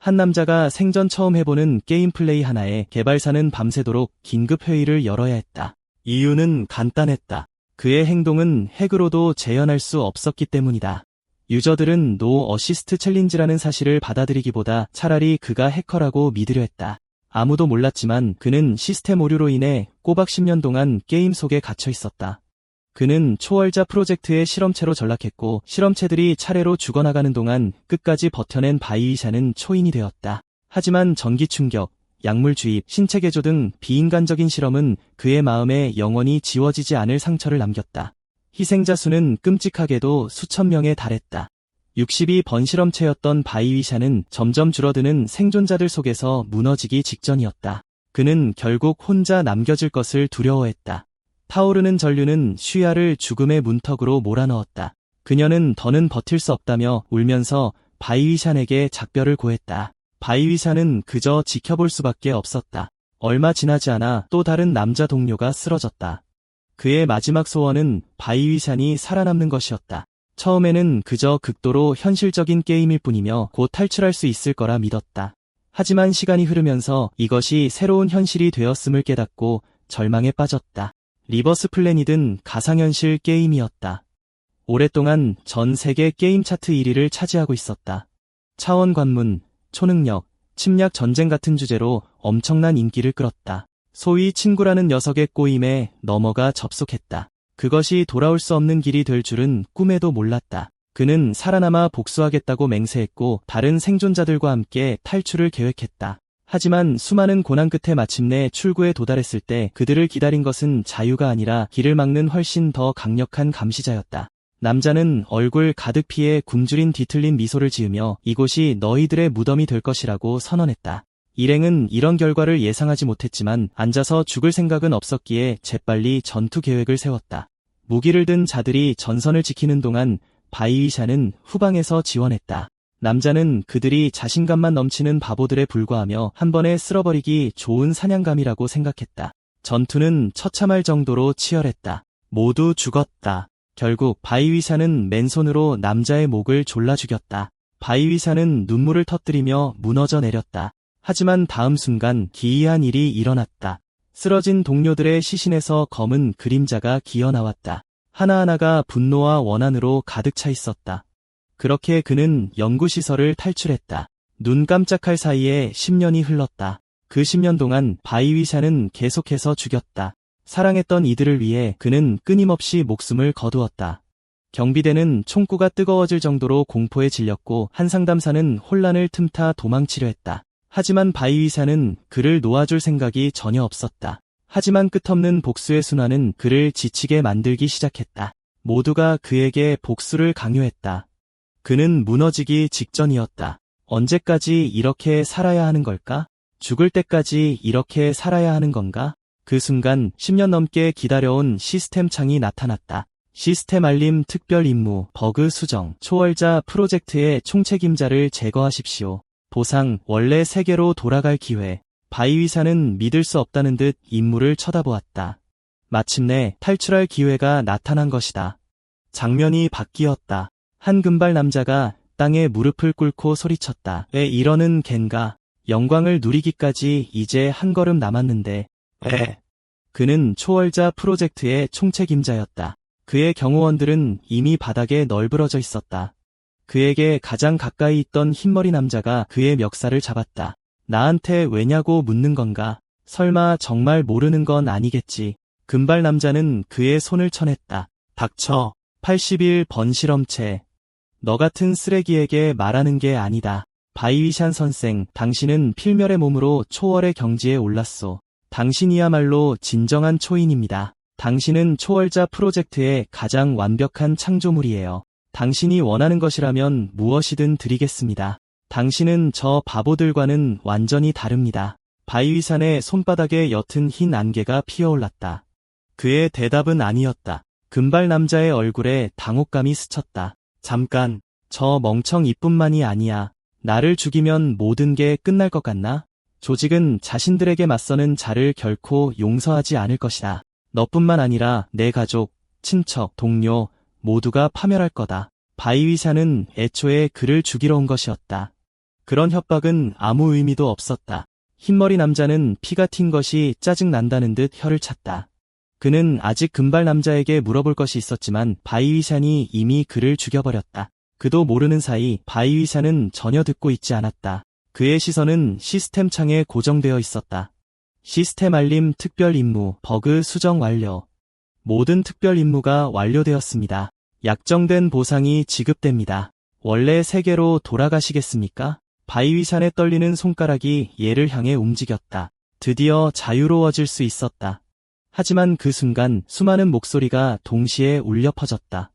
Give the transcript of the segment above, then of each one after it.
한 남자가 생전 처음 해보는 게임 플레이 하나에 개발사는 밤새도록 긴급 회의를 열어야 했다. 이유는 간단했다. 그의 행동은 핵으로도 재현할 수 없었기 때문이다. 유저들은 노 어시스트 챌린지라는 사실을 받아들이기보다 차라리 그가 해커라고 믿으려 했다. 아무도 몰랐지만 그는 시스템 오류로 인해 꼬박 10년 동안 게임 속에 갇혀 있었다. 그는 초월자 프로젝트의 실험체로 전락했고 실험체들이 차례로 죽어나가는 동안 끝까지 버텨낸 바이위샤는 초인이 되었다. 하지만 전기 충격, 약물 주입, 신체 개조 등 비인간적인 실험은 그의 마음에 영원히 지워지지 않을 상처를 남겼다. 희생자 수는 끔찍하게도 수천 명에 달했다. 62번 실험체였던 바이위샤는 점점 줄어드는 생존자들 속에서 무너지기 직전이었다. 그는 결국 혼자 남겨질 것을 두려워했다. 타오르는 전류는 쉬야를 죽음의 문턱으로 몰아넣었다. 그녀는 더는 버틸 수 없다며 울면서 바이위샨에게 작별을 고했다. 바이위샨은 그저 지켜볼 수밖에 없었다. 얼마 지나지 않아 또 다른 남자 동료가 쓰러졌다. 그의 마지막 소원은 바이위샨이 살아남는 것이었다. 처음에는 그저 극도로 현실적인 게임일 뿐이며 곧 탈출할 수 있을 거라 믿었다. 하지만 시간이 흐르면서 이것이 새로운 현실이 되었음을 깨닫고 절망에 빠졌다. 리버스 플래닛은 가상현실 게임이었다. 오랫동안 전 세계 게임 차트 1위를 차지하고 있었다. 차원 관문, 초능력, 침략 전쟁 같은 주제로 엄청난 인기를 끌었다. 소위 친구라는 녀석의 꼬임에 넘어가 접속했다. 그것이 돌아올 수 없는 길이 될 줄은 꿈에도 몰랐다. 그는 살아남아 복수하겠다고 맹세했고 다른 생존자들과 함께 탈출을 계획했다. 하지만 수많은 고난 끝에 마침내 출구에 도달했을 때 그들을 기다린 것은 자유가 아니라 길을 막는 훨씬 더 강력한 감시자였다. 남자는 얼굴 가득 피해 굶주린 뒤틀린 미소를 지으며 이곳이 너희들의 무덤이 될 것이라고 선언했다. 일행은 이런 결과를 예상하지 못했지만 앉아서 죽을 생각은 없었기에 재빨리 전투 계획을 세웠다. 무기를 든 자들이 전선을 지키는 동안 바이위샤는 후방에서 지원했다. 남자는 그들이 자신감만 넘치는 바보들에 불과하며 한 번에 쓸어버리기 좋은 사냥감이라고 생각했다. 전투는 처참할 정도로 치열했다. 모두 죽었다. 결국 바이위샤는 맨손으로 남자의 목을 졸라 죽였다. 바이위샤는 눈물을 터뜨리며 무너져 내렸다. 하지만 다음 순간 기이한 일이 일어났다. 쓰러진 동료들의 시신에서 검은 그림자가 기어나왔다. 하나하나가 분노와 원한으로 가득 차 있었다. 그렇게 그는 연구시설을 탈출했다. 눈 깜짝할 사이에 10년이 흘렀다. 그 10년 동안 바이위샤는 계속해서 죽였다. 사랑했던 이들을 위해 그는 끊임없이 목숨을 거두었다. 경비대는 총구가 뜨거워질 정도로 공포에 질렸고 한 상담사는 혼란을 틈타 도망치려 했다. 하지만 바이위샤는 그를 놓아줄 생각이 전혀 없었다. 하지만 끝없는 복수의 순환은 그를 지치게 만들기 시작했다. 모두가 그에게 복수를 강요했다. 그는 무너지기 직전이었다. 언제까지 이렇게 살아야 하는 걸까? 죽을 때까지 이렇게 살아야 하는 건가? 그 순간 10년 넘게 기다려온 시스템 창이 나타났다. 시스템 알림 특별 임무, 버그 수정, 초월자 프로젝트의 총책임자를 제거하십시오. 보상, 원래 세계로 돌아갈 기회. 바이위샤는 믿을 수 없다는 듯 임무를 쳐다보았다. 마침내 탈출할 기회가 나타난 것이다. 장면이 바뀌었다. 한 금발 남자가 땅에 무릎을 꿇고 소리쳤다. 왜 이러는 겐가? 영광을 누리기까지 이제 한 걸음 남았는데. 그는 초월자 프로젝트의 총책임자였다. 그의 경호원들은 이미 바닥에 널브러져 있었다. 그에게 가장 가까이 있던 흰머리 남자가 그의 멱살을 잡았다. 나한테 왜냐고 묻는 건가? 설마 정말 모르는 건 아니겠지. 금발 남자는 그의 손을 쳐냈다. 닥쳐. 81번 실험체. 너 같은 쓰레기에게 말하는 게 아니다. 바이위샨 선생, 당신은 필멸의 몸으로 초월의 경지에 올랐소. 당신이야말로 진정한 초인입니다. 당신은 초월자 프로젝트의 가장 완벽한 창조물이에요. 당신이 원하는 것이라면 무엇이든 드리겠습니다. 당신은 저 바보들과는 완전히 다릅니다. 바이위샨의 손바닥에 옅은 흰 안개가 피어올랐다. 그의 대답은 아니었다. 금발 남자의 얼굴에 당혹감이 스쳤다. 잠깐, 저 멍청 이뿐만이 아니야. 나를 죽이면 모든 게 끝날 것 같나? 조직은 자신들에게 맞서는 자를 결코 용서하지 않을 것이다. 너뿐만 아니라 내 가족, 친척, 동료 모두가 파멸할 거다. 바이위샤는 애초에 그를 죽이러 온 것이었다. 그런 협박은 아무 의미도 없었다. 흰머리 남자는 피가 튄 것이 짜증난다는 듯 혀를 찼다. 그는 아직 금발 남자에게 물어볼 것이 있었지만 바이위샨이 이미 그를 죽여버렸다. 그도 모르는 사이 바이위샨은 전혀 듣고 있지 않았다. 그의 시선은 시스템 창에 고정되어 있었다. 시스템 알림 특별 임무 버그 수정 완료. 모든 특별 임무가 완료되었습니다. 약정된 보상이 지급됩니다. 원래 세계로 돌아가시겠습니까? 바이위샨의 떨리는 손가락이 얘를 향해 움직였다. 드디어 자유로워질 수 있었다. 하지만 그 순간 수많은 목소리가 동시에 울려 퍼졌다.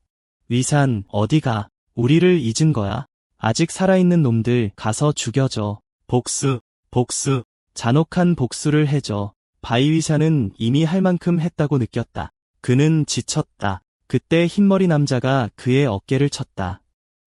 위산, 어디가? 우리를 잊은 거야? 아직 살아있는 놈들 가서 죽여줘. 복수, 복수. 잔혹한 복수를 해줘. 바이위샨은 이미 할 만큼 했다고 느꼈다. 그는 지쳤다. 그때 흰머리 남자가 그의 어깨를 쳤다.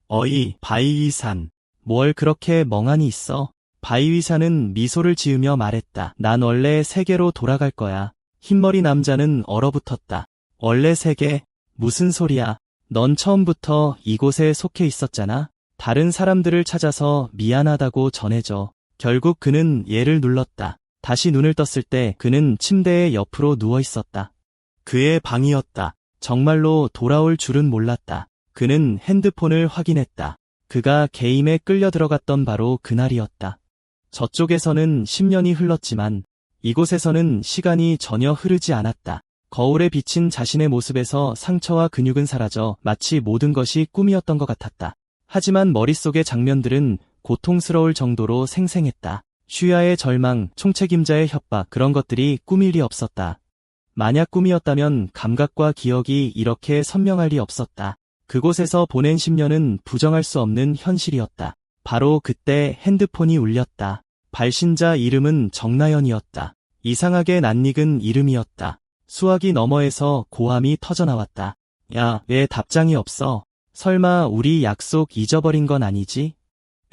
어이, 바이위산. 뭘 그렇게 멍하니 있어? 바이위산은 미소를 지으며 말했다. 난 원래 세계로 돌아갈 거야. 흰머리 남자는 얼어붙었다. 원래 세계? 무슨 소리야? 넌 처음부터 이곳에 속해 있었잖아. 다른 사람들을 찾아서 미안하다고 전해줘. 결국 그는 얘를 눌렀다. 다시 눈을 떴을 때 그는 침대의 옆으로 누워 있었다. 그의 방이었다. 정말로 돌아올 줄은 몰랐다. 그는 핸드폰을 확인했다. 그가 게임에 끌려 들어갔던 바로 그날이었다. 저쪽에서는 10년이 흘렀지만 이곳에서는 시간이 전혀 흐르지 않았다. 거울에 비친 자신의 모습에서 상처와 근육은 사라져 마치 모든 것이 꿈이었던 것 같았다. 하지만 머릿속의 장면들은 고통스러울 정도로 생생했다. 슈야의 절망, 총책임자의 협박, 그런 것들이 꿈일 리 없었다. 만약 꿈이었다면 감각과 기억이 이렇게 선명할 리 없었다. 그곳에서 보낸 10년은 부정할 수 없는 현실이었다. 바로 그때 핸드폰이 울렸다. 발신자 이름은 정나연이었다. 이상하게 낯익은 이름이었다. 수화기 너머에서 고함이 터져나왔다. 야, 왜 답장이 없어? 설마 우리 약속 잊어버린 건 아니지?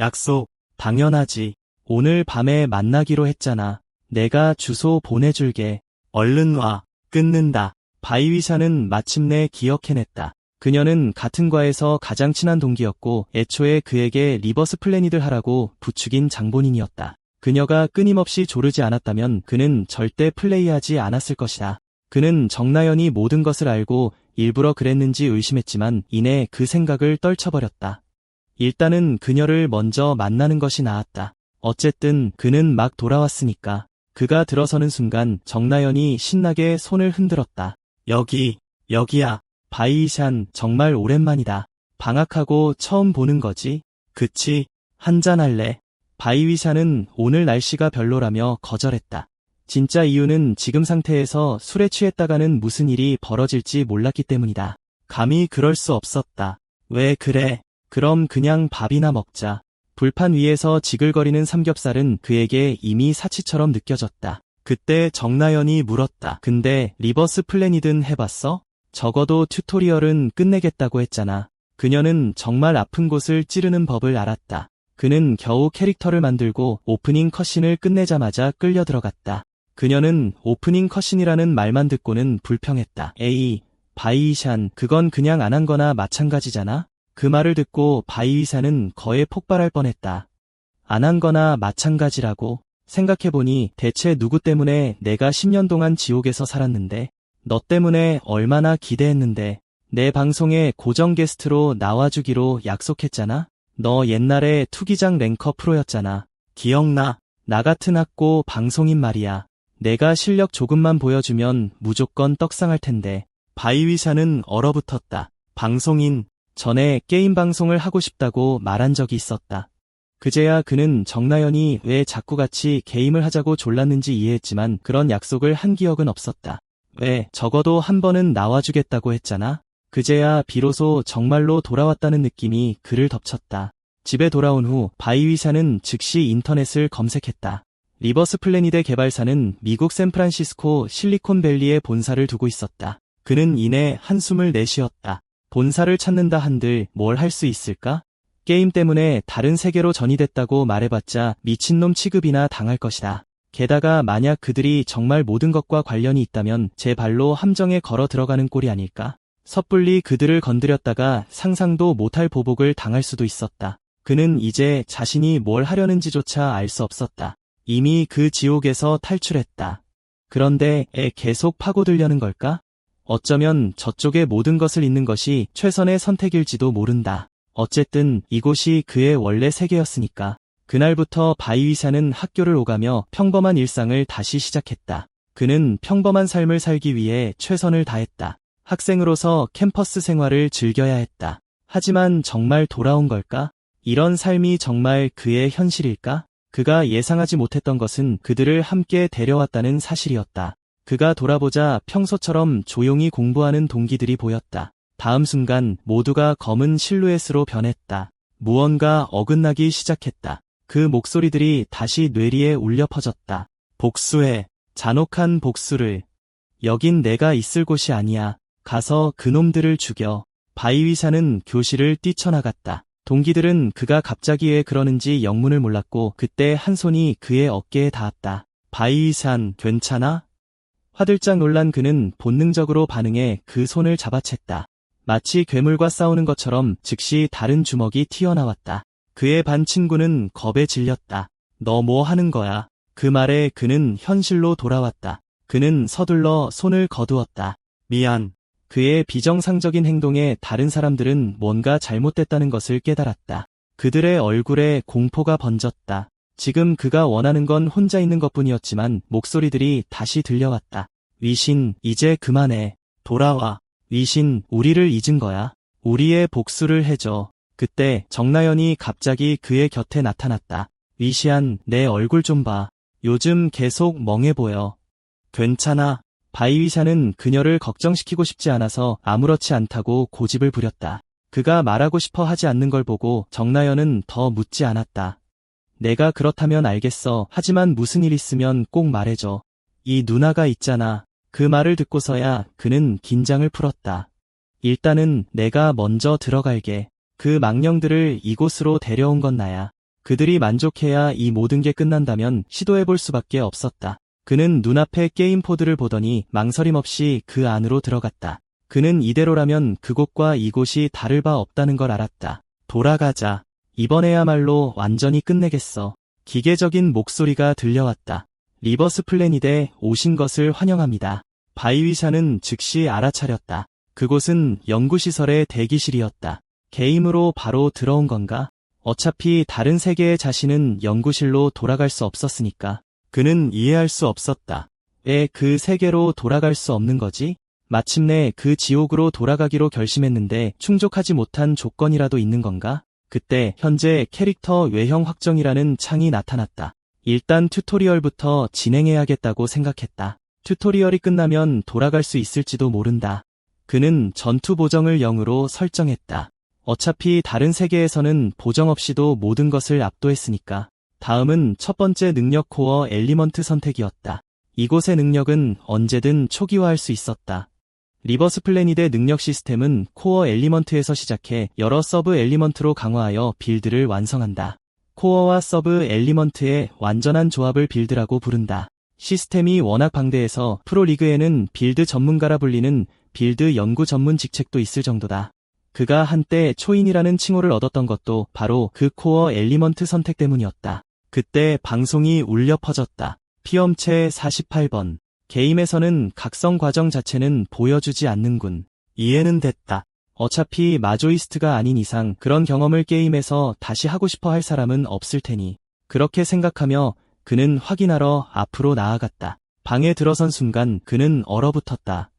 약속, 당연하지. 오늘 밤에 만나기로 했잖아. 내가 주소 보내줄게. 얼른 와. 끊는다. 바이위샤는 마침내 기억해냈다. 그녀는 같은 과에서 가장 친한 동기였고 애초에 그에게 리버스 플래닛을 하라고 부추긴 장본인이었다. 그녀가 끊임없이 조르지 않았다면 그는 절대 플레이하지 않았을 것이다. 그는 정나연이 모든 것을 알고 일부러 그랬는지 의심했지만 이내 그 생각을 떨쳐버렸다. 일단은 그녀를 먼저 만나는 것이 나았다. 어쨌든 그는 막 돌아왔으니까. 그가 들어서는 순간 정나연이 신나게 손을 흔들었다. 여기야. 바이이샨, 정말 오랜만이다. 방학하고 처음 보는 거지? 그치? 한잔할래? 바이위샤는 오늘 날씨가 별로라며 거절했다. 진짜 이유는 지금 상태에서 술에 취했다가는 무슨 일이 벌어질지 몰랐기 때문이다. 감히 그럴 수 없었다. 왜 그래? 그럼 그냥 밥이나 먹자. 불판 위에서 지글거리는 삼겹살은 그에게 이미 사치처럼 느껴졌다. 그때 정나연이 물었다. 근데 리버스 플래닛은 해봤어? 적어도 튜토리얼은 끝내겠다고 했잖아. 그녀는 정말 아픈 곳을 찌르는 법을 알았다. 그는 겨우 캐릭터를 만들고 오프닝 컷신을 끝내자마자 끌려 들어갔다. 그녀는 오프닝 컷신이라는 말만 듣고는 불평했다. 에이, 바이이샨, 그건 그냥 안 한 거나 마찬가지잖아? 그 말을 듣고 바이이샨은 거의 폭발할 뻔했다. 안 한 거나 마찬가지라고? 생각해보니 대체 누구 때문에 내가 10년 동안 지옥에서 살았는데? 너 때문에 얼마나 기대했는데. 내 방송에 고정 게스트로 나와주기로 약속했잖아? 너 옛날에 투기장 랭커 프로였잖아. 기억나? 나 같은 학고 방송인 말이야. 내가 실력 조금만 보여주면 무조건 떡상할 텐데. 바이위샤는 얼어붙었다. 방송인, 전에 게임 방송을 하고 싶다고 말한 적이 있었다. 그제야 그는 정나연이 왜 자꾸 같이 게임을 하자고 졸랐는지 이해했지만 그런 약속을 한 기억은 없었다. 왜, 적어도 한 번은 나와주겠다고 했잖아. 그제야 비로소 정말로 돌아왔다는 느낌이 그를 덮쳤다. 집에 돌아온 후 바이위샤는 즉시 인터넷을 검색했다. 리버스 플래닛의 개발사는 미국 샌프란시스코 실리콘밸리에 본사를 두고 있었다. 그는 이내 한숨을 내쉬었다. 본사를 찾는다 한들 뭘 할 수 있을까? 게임 때문에 다른 세계로 전이됐다고 말해봤자 미친놈 취급이나 당할 것이다. 게다가 만약 그들이 정말 모든 것과 관련이 있다면 제 발로 함정에 걸어 들어가는 꼴이 아닐까? 섣불리 그들을 건드렸다가 상상도 못할 보복을 당할 수도 있었다. 그는 이제 자신이 뭘 하려는지조차 알 수 없었다. 이미 그 지옥에서 탈출했다. 그런데 계속 파고들려는 걸까? 어쩌면 저쪽의 모든 것을 잇는 것이 최선의 선택일지도 모른다. 어쨌든 이곳이 그의 원래 세계였으니까. 그날부터 바이위샤는 학교를 오가며 평범한 일상을 다시 시작했다. 그는 평범한 삶을 살기 위해 최선을 다했다. 학생으로서 캠퍼스 생활을 즐겨야 했다. 하지만 정말 돌아온 걸까? 이런 삶이 정말 그의 현실일까? 그가 예상하지 못했던 것은 그들을 함께 데려왔다는 사실이었다. 그가 돌아보자 평소처럼 조용히 공부하는 동기들이 보였다. 다음 순간 모두가 검은 실루엣으로 변했다. 무언가 어긋나기 시작했다. 그 목소리들이 다시 뇌리에 울려 퍼졌다. 복수해. 잔혹한 복수를. 여긴 내가 있을 곳이 아니야. 가서 그놈들을 죽여. 바이위샤는 교실을 뛰쳐나갔다. 동기들은 그가 갑자기 왜 그러는지 영문을 몰랐고 그때 한 손이 그의 어깨에 닿았다. 바이위샤, 괜찮아? 화들짝 놀란 그는 본능적으로 반응해 그 손을 잡아챘다. 마치 괴물과 싸우는 것처럼 즉시 다른 주먹이 튀어나왔다. 그의 반 친구는 겁에 질렸다. 너 뭐 하는 거야? 그 말에 그는 현실로 돌아왔다. 그는 서둘러 손을 거두었다. 미안. 그의 비정상적인 행동에 다른 사람들은 뭔가 잘못됐다는 것을 깨달았다. 그들의 얼굴에 공포가 번졌다. 지금 그가 원하는 건 혼자 있는 것뿐이었지만 목소리들이 다시 들려왔다. 위신, 이제 그만해. 돌아와. 위신, 우리를 잊은 거야. 우리의 복수를 해줘. 그때 정나연이 갑자기 그의 곁에 나타났다. 위시안, 내 얼굴 좀 봐. 요즘 계속 멍해 보여. 괜찮아. 바이위샤는 그녀를 걱정시키고 싶지 않아서 아무렇지 않다고 고집을 부렸다. 그가 말하고 싶어 하지 않는 걸 보고 정나연은 더 묻지 않았다. 내가 그렇다면 알겠어. 하지만 무슨 일 있으면 꼭 말해줘. 이 누나가 있잖아. 그 말을 듣고서야 그는 긴장을 풀었다. 일단은 내가 먼저 들어갈게. 그 망령들을 이곳으로 데려온 건 나야. 그들이 만족해야 이 모든 게 끝난다면 시도해볼 수밖에 없었다. 그는 눈앞에 게임 포드를 보더니 망설임 없이 그 안으로 들어갔다. 그는 이대로라면 그곳과 이곳이 다를 바 없다는 걸 알았다. 돌아가자. 이번에야말로 완전히 끝내겠어. 기계적인 목소리가 들려왔다. 리버스 플래닛에 오신 것을 환영합니다. 바이위샤는 즉시 알아차렸다. 그곳은 연구시설의 대기실이었다. 게임으로 바로 들어온 건가? 어차피 다른 세계의 자신은 연구실로 돌아갈 수 없었으니까. 그는 이해할 수 없었다. 왜 그 세계로 돌아갈 수 없는 거지? 마침내 그 지옥으로 돌아가기로 결심했는데 충족하지 못한 조건이라도 있는 건가? 그때 현재 캐릭터 외형 확정이라는 창이 나타났다. 일단 튜토리얼부터 진행해야겠다고 생각했다. 튜토리얼이 끝나면 돌아갈 수 있을지도 모른다. 그는 전투 보정을 0으로 설정했다. 어차피 다른 세계에서는 보정 없이도 모든 것을 압도했으니까. 다음은 첫 번째 능력 코어 엘리먼트 선택이었다. 이곳의 능력은 언제든 초기화할 수 있었다. 리버스 플래닛의 능력 시스템은 코어 엘리먼트에서 시작해 여러 서브 엘리먼트로 강화하여 빌드를 완성한다. 코어와 서브 엘리먼트의 완전한 조합을 빌드라고 부른다. 시스템이 워낙 방대해서 프로리그에는 빌드 전문가라 불리는 빌드 연구 전문 직책도 있을 정도다. 그가 한때 초인이라는 칭호를 얻었던 것도 바로 그 코어 엘리먼트 선택 때문이었다. 그때 방송이 울려 퍼졌다. 피엄체 48번. 게임에서는 각성 과정 자체는 보여주지 않는군. 이해는 됐다. 어차피 마조이스트가 아닌 이상 그런 경험을 게임에서 다시 하고 싶어 할 사람은 없을 테니. 그렇게 생각하며 그는 확인하러 앞으로 나아갔다. 방에 들어선 순간 그는 얼어붙었다.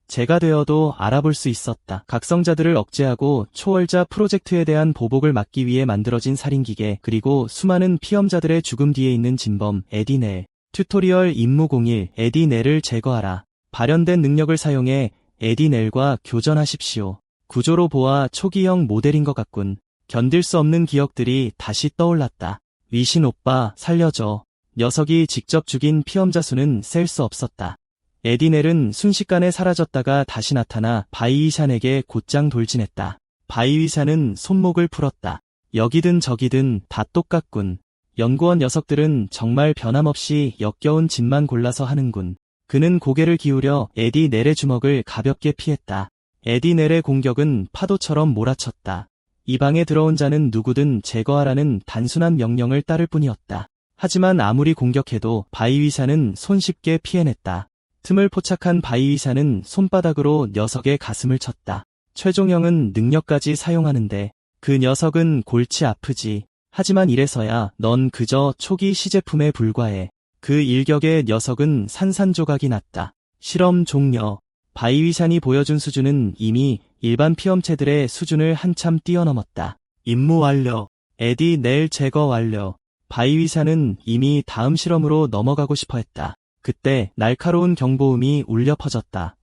제가 되어도 알아볼 수 있었다. 각성자들을 억제하고 초월자 프로젝트에 대한 보복을 막기 위해 만들어진 살인기계, 그리고 수많은 피험자들의 죽음 뒤에 있는 진범 에디넬. 튜토리얼 임무 01 에디넬을 제거하라. 발현된 능력을 사용해 에디넬과 교전하십시오. 구조로 보아 초기형 모델인 것 같군. 견딜 수 없는 기억들이 다시 떠올랐다. 위신 오빠 살려줘. 녀석이 직접 죽인 피험자 수는 셀 수 없었다. 에디넬은 순식간에 사라졌다가 다시 나타나 바이위샨에게 곧장 돌진했다. 바이위샨은 손목을 풀었다. 여기든 저기든 다 똑같군. 연구원 녀석들은 정말 변함없이 역겨운 짓만 골라서 하는군. 그는 고개를 기울여 에디넬의 주먹을 가볍게 피했다. 에디넬의 공격은 파도처럼 몰아쳤다. 이 방에 들어온 자는 누구든 제거하라는 단순한 명령을 따를 뿐이었다. 하지만 아무리 공격해도 바이위사는 손쉽게 피해냈다. 틈을 포착한 바이위사는 손바닥으로 녀석의 가슴을 쳤다. 최종형은 능력까지 사용하는데 그 녀석은 골치 아프지. 하지만 이래서야 넌 그저 초기 시제품에 불과해. 그 일격에 녀석은 산산조각이 났다. 실험 종료. 바이위산이 보여준 수준은 이미 일반 피험체들의 수준을 한참 뛰어넘었다. 임무 완료. 에디 넬 제거 완료. 바이위산은 이미 다음 실험으로 넘어가고 싶어 했다. 그때 날카로운 경보음이 울려 퍼졌다.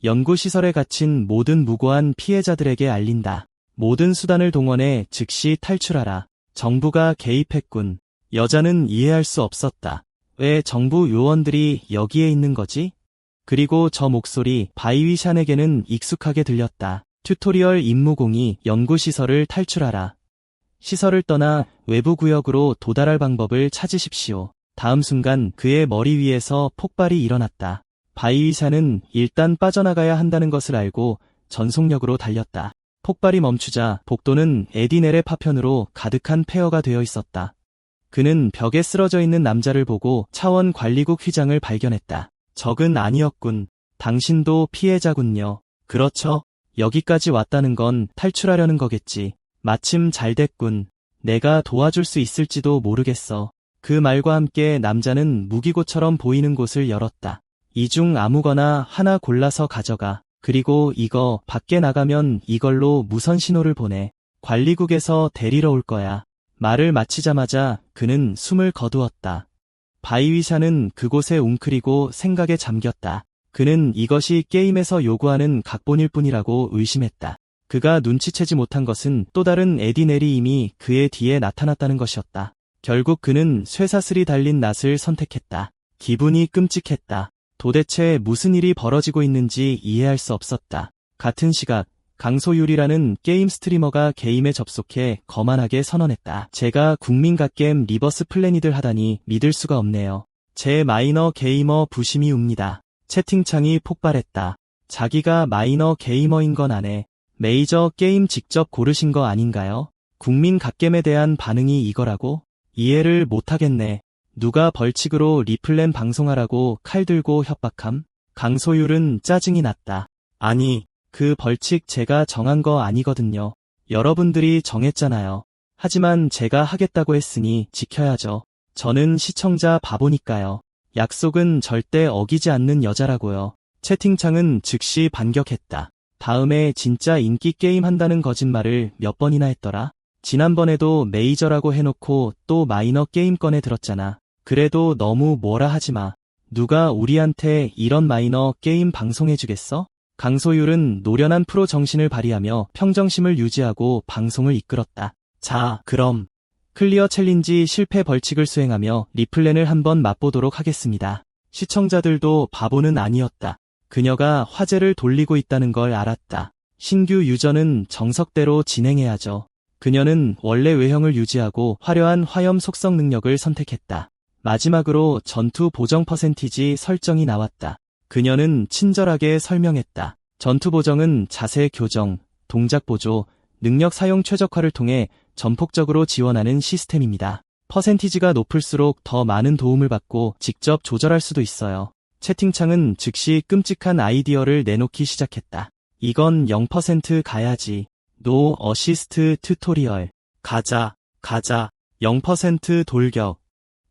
연구시설에 갇힌 모든 무고한 피해자들에게 알린다. 모든 수단을 동원해 즉시 탈출하라. 정부가 개입했군. 여자는 이해할 수 없었다. 왜 정부 요원들이 여기에 있는 거지? 그리고 저 목소리 바이위샨에게는 익숙하게 들렸다. 튜토리얼 임무공이 연구시설을 탈출하라. 시설을 떠나 외부 구역으로 도달할 방법을 찾으십시오. 다음 순간 그의 머리 위에서 폭발이 일어났다. 바이위샨은 일단 빠져나가야 한다는 것을 알고 전속력으로 달렸다. 폭발이 멈추자 복도는 에디넬의 파편으로 가득한 폐허가 되어 있었다. 그는 벽에 쓰러져 있는 남자를 보고 차원 관리국 휘장을 발견했다. 적은 아니었군. 당신도 피해자군요. 그렇죠. 여기까지 왔다는 건 탈출하려는 거겠지. 마침 잘 됐군. 내가 도와줄 수 있을지도 모르겠어. 그 말과 함께 남자는 무기고처럼 보이는 곳을 열었다. 이 중 아무거나 하나 골라서 가져가. 그리고 이거 밖에 나가면 이걸로 무선 신호를 보내. 관리국에서 데리러 올 거야. 말을 마치자마자 그는 숨을 거두었다. 바이위샤는 그곳에 웅크리고 생각에 잠겼다. 그는 이것이 게임에서 요구하는 각본일 뿐이라고 의심했다. 그가 눈치채지 못한 것은 또 다른 에디넬이 이미 그의 뒤에 나타났다는 것이었다. 결국 그는 쇠사슬이 달린 낫을 선택했다. 기분이 끔찍했다. 도대체 무슨 일이 벌어지고 있는지 이해할 수 없었다. 같은 시각 강소율이라는 게임 스트리머가 게임에 접속해 거만하게 선언했다. 제가 국민 갓겜 리버스 플래닛을 하다니 믿을 수가 없네요. 제 마이너 게이머 부심이웁니다. 채팅창이 폭발했다. 자기가 마이너 게이머인 건 아네. 메이저 게임 직접 고르신 거 아닌가요? 국민 갓겜에 대한 반응이 이거라고? 이해를 못하겠네. 누가 벌칙으로 리플랜 방송하라고 칼 들고 협박함? 강소율은 짜증이 났다. 아니, 그 벌칙 제가 정한 거 아니거든요. 여러분들이 정했잖아요. 하지만 제가 하겠다고 했으니 지켜야죠. 저는 시청자 바보니까요. 약속은 절대 어기지 않는 여자라고요. 채팅창은 즉시 반격했다. 다음에 진짜 인기 게임 한다는 거짓말을 몇 번이나 했더라? 지난번에도 메이저라고 해놓고 또 마이너 게임 꺼내 들었잖아. 그래도 너무 뭐라 하지마. 누가 우리한테 이런 마이너 게임 방송해주겠어? 강소율은 노련한 프로 정신을 발휘하며 평정심을 유지하고 방송을 이끌었다. 자, 그럼 클리어 챌린지 실패 벌칙을 수행하며 리플랜을 한번 맛보도록 하겠습니다. 시청자들도 바보는 아니었다. 그녀가 화제를 돌리고 있다는 걸 알았다. 신규 유저는 정석대로 진행해야죠. 그녀는 원래 외형을 유지하고 화려한 화염 속성 능력을 선택했다. 마지막으로 전투 보정 퍼센티지 설정이 나왔다. 그녀는 친절하게 설명했다. 전투 보정은 자세 교정, 동작 보조, 능력 사용 최적화를 통해 전폭적으로 지원하는 시스템입니다. 퍼센티지가 높을수록 더 많은 도움을 받고 직접 조절할 수도 있어요. 채팅창은 즉시 끔찍한 아이디어를 내놓기 시작했다. 이건 0% 가야지. 노 어시스트 튜토리얼. 가자. 0% 돌격.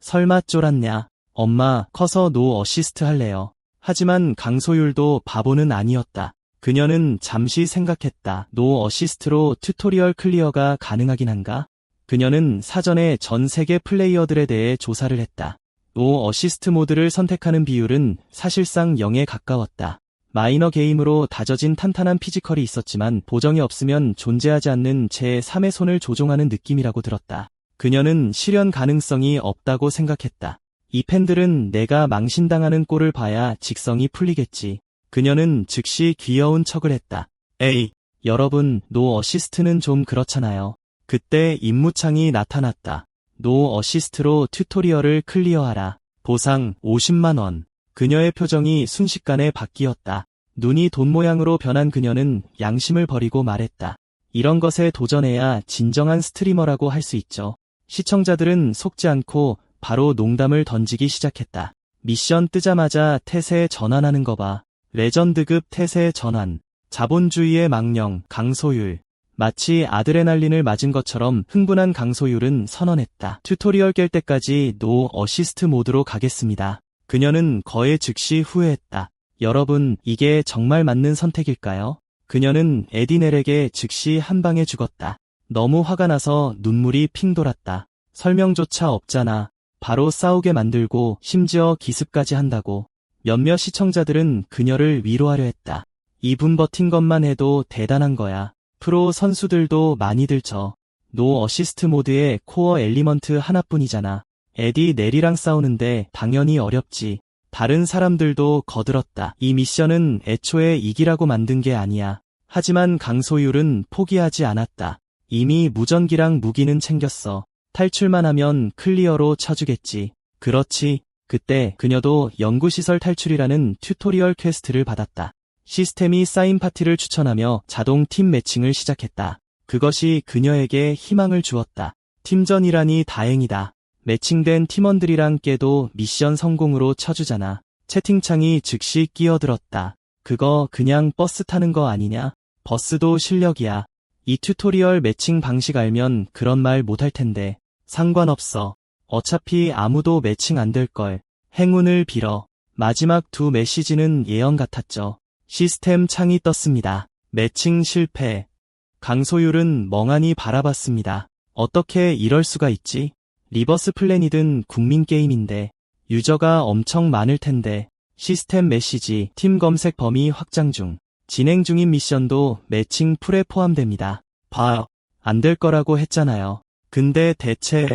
설마 쫄았냐? 엄마, 커서 노 어시스트 할래요. 하지만 강소율도 바보는 아니었다. 그녀는 잠시 생각했다. 노 어시스트로 튜토리얼 클리어가 가능하긴 한가? 그녀는 사전에 전 세계 플레이어들에 대해 조사를 했다. 노 어시스트 모드를 선택하는 비율은 사실상 0에 가까웠다. 마이너 게임으로 다져진 탄탄한 피지컬이 있었지만 보정이 없으면 존재하지 않는 제3의 손을 조종하는 느낌이라고 들었다. 그녀는 실현 가능성이 없다고 생각했다. 이 팬들은 내가 망신당하는 꼴을 봐야 직성이 풀리겠지. 그녀는 즉시 귀여운 척을 했다. 에이, 여러분, 노 어시스트는 좀 그렇잖아요. 그때 임무창이 나타났다. 노 어시스트로 튜토리얼을 클리어하라. 보상 50만 원. 그녀의 표정이 순식간에 바뀌었다. 눈이 돈 모양으로 변한 그녀는 양심을 버리고 말했다. 이런 것에 도전해야 진정한 스트리머라고 할 수 있죠. 시청자들은 속지 않고 바로 농담을 던지기 시작했다. 미션 뜨자마자 태세 전환하는 거 봐. 레전드급 태세 전환. 자본주의의 망령 강소율. 마치 아드레날린을 맞은 것처럼 흥분한 강소율은 선언했다. 튜토리얼 깰 때까지 노 어시스트 모드로 가겠습니다. 그녀는 거의 즉시 후회했다. 여러분, 이게 정말 맞는 선택일까요? 그녀는 에디넬에게 즉시 한 방에 죽었다. 너무 화가 나서 눈물이 핑 돌았다. 설명조차 없잖아. 바로 싸우게 만들고 심지어 기습까지 한다고. 몇몇 시청자들은 그녀를 위로하려 했다. 2분 버틴 것만 해도 대단한 거야. 프로 선수들도 많이들 져. 노 어시스트 모드의 코어 엘리먼트 하나뿐이잖아. 에디 넬이랑 싸우는데 당연히 어렵지. 다른 사람들도 거들었다. 이 미션은 애초에 이기라고 만든 게 아니야. 하지만 강소율은 포기하지 않았다. 이미 무전기랑 무기는 챙겼어. 탈출만 하면 클리어로 쳐주겠지. 그렇지. 그때 그녀도 연구시설 탈출이라는 튜토리얼 퀘스트를 받았다. 시스템이 쌓인 파티를 추천하며 자동 팀 매칭을 시작했다. 그것이 그녀에게 희망을 주었다. 팀전이라니 다행이다. 매칭된 팀원들이랑 깨도 미션 성공으로 쳐주잖아. 채팅창이 즉시 끼어들었다. 그거 그냥 버스 타는 거 아니냐? 버스도 실력이야. 이 튜토리얼 매칭 방식 알면 그런 말 못할 텐데. 상관없어. 어차피 아무도 매칭 안 될걸. 행운을 빌어. 마지막 두 메시지는 예언 같았죠. 시스템 창이 떴습니다. 매칭 실패. 강소율은 멍하니 바라봤습니다. 어떻게 이럴 수가 있지? 리버스 플래닛은 국민 게임인데 유저가 엄청 많을 텐데. 시스템 메시지 팀 검색 범위 확장 중. 진행 중인 미션도 매칭 풀에 포함됩니다. 봐요. 안 될 거라고 했잖아요. 근데 대체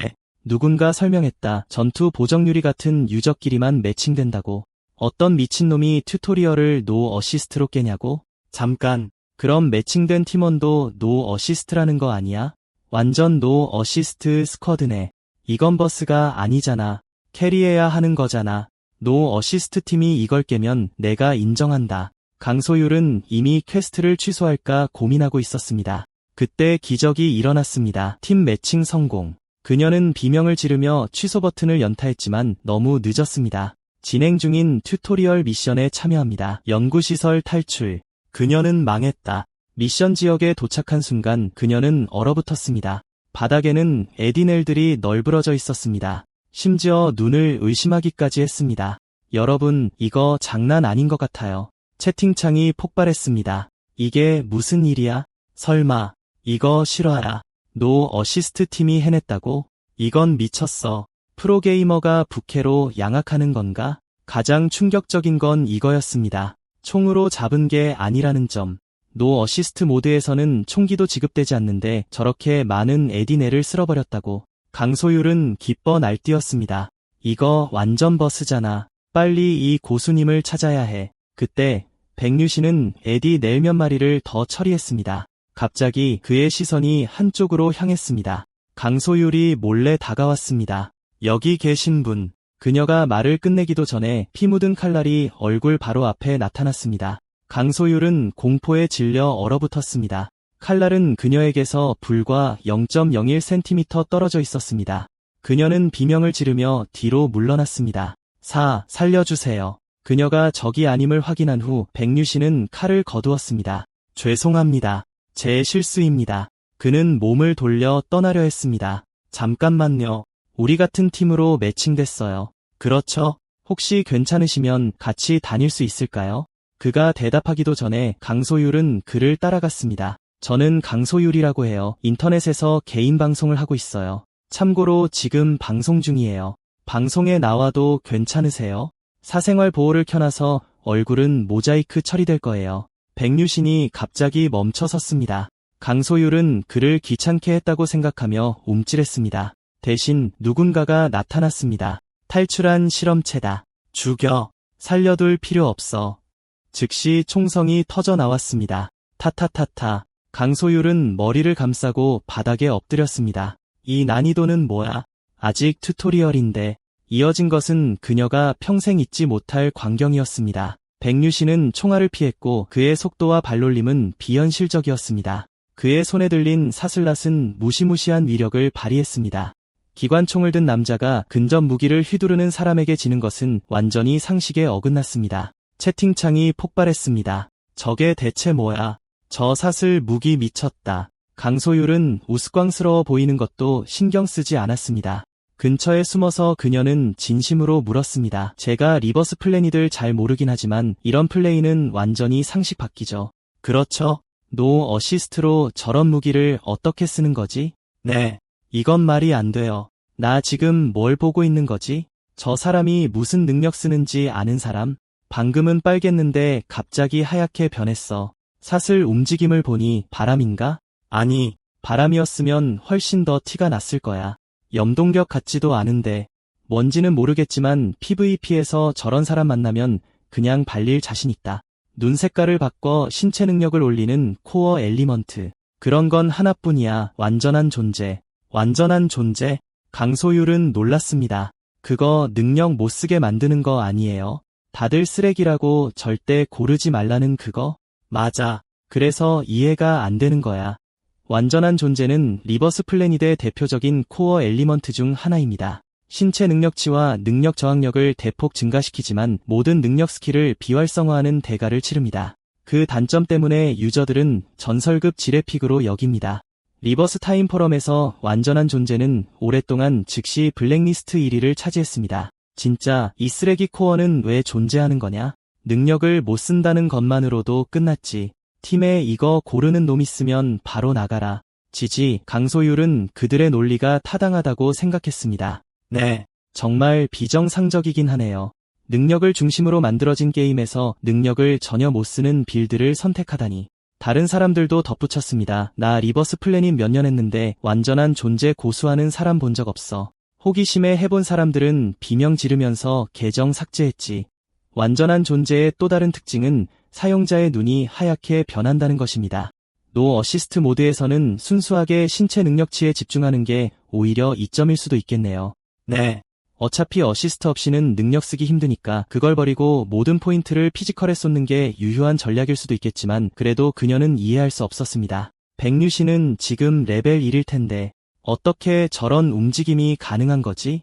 누군가 설명했다. 전투 보정유리 같은 유저끼리만 매칭된다고. 어떤 미친놈이 튜토리얼을 노 어시스트로 깨냐고? 잠깐. 그럼 매칭된 팀원도 노 어시스트라는 거 아니야? 완전 노 어시스트 스쿼드네. 이건 버스가 아니잖아. 캐리해야 하는 거잖아. 노 어시스트 팀이 이걸 깨면 내가 인정한다. 강소율은 이미 퀘스트를 취소할까 고민하고 있었습니다. 그때 기적이 일어났습니다. 팀 매칭 성공. 그녀는 비명을 지르며 취소 버튼을 연타했지만 너무 늦었습니다. 진행 중인 튜토리얼 미션에 참여합니다. 연구시설 탈출. 그녀는 망했다. 미션 지역에 도착한 순간 그녀는 얼어붙었습니다. 바닥에는 에디넬들이 널브러져 있었습니다. 심지어 눈을 의심하기까지 했습니다. 여러분, 이거 장난 아닌 것 같아요. 채팅창이 폭발했습니다. 이게 무슨 일이야? 설마, 이거 실화야. 노 어시스트 팀이 해냈다고? 이건 미쳤어. 프로게이머가 부캐로 양악하는 건가? 가장 충격적인 건 이거였습니다. 총으로 잡은 게 아니라는 점. 노 어시스트 모드에서는 총기도 지급되지 않는데 저렇게 많은 에디넬을 쓸어버렸다고. 강소율은 기뻐 날뛰었습니다. 이거 완전 버스잖아. 빨리 이 고수님을 찾아야 해. 그때 백류신은 에디넬 몇 마리를 더 처리했습니다. 갑자기 그의 시선이 한쪽으로 향했습니다. 강소율이 몰래 다가왔습니다. 여기 계신 분. 그녀가 말을 끝내기도 전에 피 묻은 칼날이 얼굴 바로 앞에 나타났습니다. 강소율은 공포에 질려 얼어붙었습니다. 칼날은 그녀에게서 불과 0.01cm 떨어져 있었습니다. 그녀는 비명을 지르며 뒤로 물러났습니다. 살려주세요. 그녀가 적이 아님을 확인한 후 백류신은 칼을 거두었습니다. 죄송합니다. 제 실수입니다. 그는 몸을 돌려 떠나려 했습니다. 잠깐만요. 우리 같은 팀으로 매칭됐어요. 그렇죠? 혹시 괜찮으시면 같이 다닐 수 있을까요? 그가 대답하기도 전에 강소율은 그를 따라갔습니다. 저는 강소율이라고 해요. 인터넷에서 개인 방송을 하고 있어요. 참고로 지금 방송 중이에요. 방송에 나와도 괜찮으세요? 사생활 보호를 켜놔서 얼굴은 모자이크 처리될 거예요. 백류신이 갑자기 멈춰섰습니다. 강소율은 그를 귀찮게 했다고 생각하며 움찔했습니다. 대신 누군가가 나타났습니다. 탈출한 실험체다. 죽여. 살려둘 필요 없어. 즉시 총성이 터져 나왔습니다. 타타타타. 강소율은 머리를 감싸고 바닥에 엎드렸습니다. 이 난이도는 뭐야? 아직 튜토리얼인데. 이어진 것은 그녀가 평생 잊지 못할 광경이었습니다. 백류신은 총알을 피했고 그의 속도와 발놀림은 비현실적이었습니다. 그의 손에 들린 사슬낫은 무시무시한 위력을 발휘했습니다. 기관총을 든 남자가 근접 무기를 휘두르는 사람에게 지는 것은 완전히 상식에 어긋났습니다. 채팅창이 폭발했습니다. 저게 대체 뭐야? 저 사슬 무기 미쳤다. 강소율은 우스꽝스러워 보이는 것도 신경 쓰지 않았습니다. 근처에 숨어서 그녀는 진심으로 물었습니다. 제가 리버스 플래닛을 잘 모르긴 하지만 이런 플레이는 완전히 상식 밖이죠. 그렇죠? 노 어시스트로 저런 무기를 어떻게 쓰는 거지? 네. 이건 말이 안 돼요. 나 지금 뭘 보고 있는 거지? 저 사람이 무슨 능력 쓰는지 아는 사람? 방금은 빨갰는데 갑자기 하얗게 변했어. 사슬 움직임을 보니 바람인가? 아니, 바람이었으면 훨씬 더 티가 났을 거야. 염동력 같지도 않은데. 뭔지는 모르겠지만 PVP에서 저런 사람 만나면 그냥 발릴 자신 있다. 눈 색깔을 바꿔 신체 능력을 올리는 코어 엘리먼트. 그런 건 하나뿐이야. 완전한 존재. 완전한 존재? 강소율은 놀랐습니다. 그거 능력 못 쓰게 만드는 거 아니에요? 다들 쓰레기라고 절대 고르지 말라는 그거? 맞아. 그래서 이해가 안 되는 거야. 완전한 존재는 리버스 플래닛의 대표적인 코어 엘리먼트 중 하나입니다. 신체 능력치와 능력 저항력을 대폭 증가시키지만 모든 능력 스킬을 비활성화하는 대가를 치릅니다. 그 단점 때문에 유저들은 전설급 지뢰픽으로 여깁니다. 리버스 타임 포럼에서 완전한 존재는 오랫동안 즉시 블랙리스트 1위를 차지했습니다. 진짜 이 쓰레기 코어는 왜 존재하는 거냐? 능력을 못 쓴다는 것만으로도 끝났지. 팀에 이거 고르는 놈 있으면 바로 나가라. 지지. 강소율은 그들의 논리가 타당하다고 생각했습니다. 네, 정말 비정상적이긴 하네요. 능력을 중심으로 만들어진 게임에서 능력을 전혀 못 쓰는 빌드를 선택하다니. 다른 사람들도 덧붙였습니다. 나 리버스 플래닛 몇 년 했는데 완전한 존재 고수하는 사람 본 적 없어. 호기심에 해본 사람들은 비명 지르면서 계정 삭제했지. 완전한 존재의 또 다른 특징은 사용자의 눈이 하얗게 변한다는 것입니다. 노 어시스트 모드에서는 순수하게 신체 능력치에 집중하는 게 오히려 이점일 수도 있겠네요. 네. 어차피 어시스트 없이는 능력 쓰기 힘드니까 그걸 버리고 모든 포인트를 피지컬에 쏟는 게 유효한 전략일 수도 있겠지만 그래도 그녀는 이해할 수 없었습니다. 백류신은 지금 레벨 1일 텐데 어떻게 저런 움직임이 가능한 거지?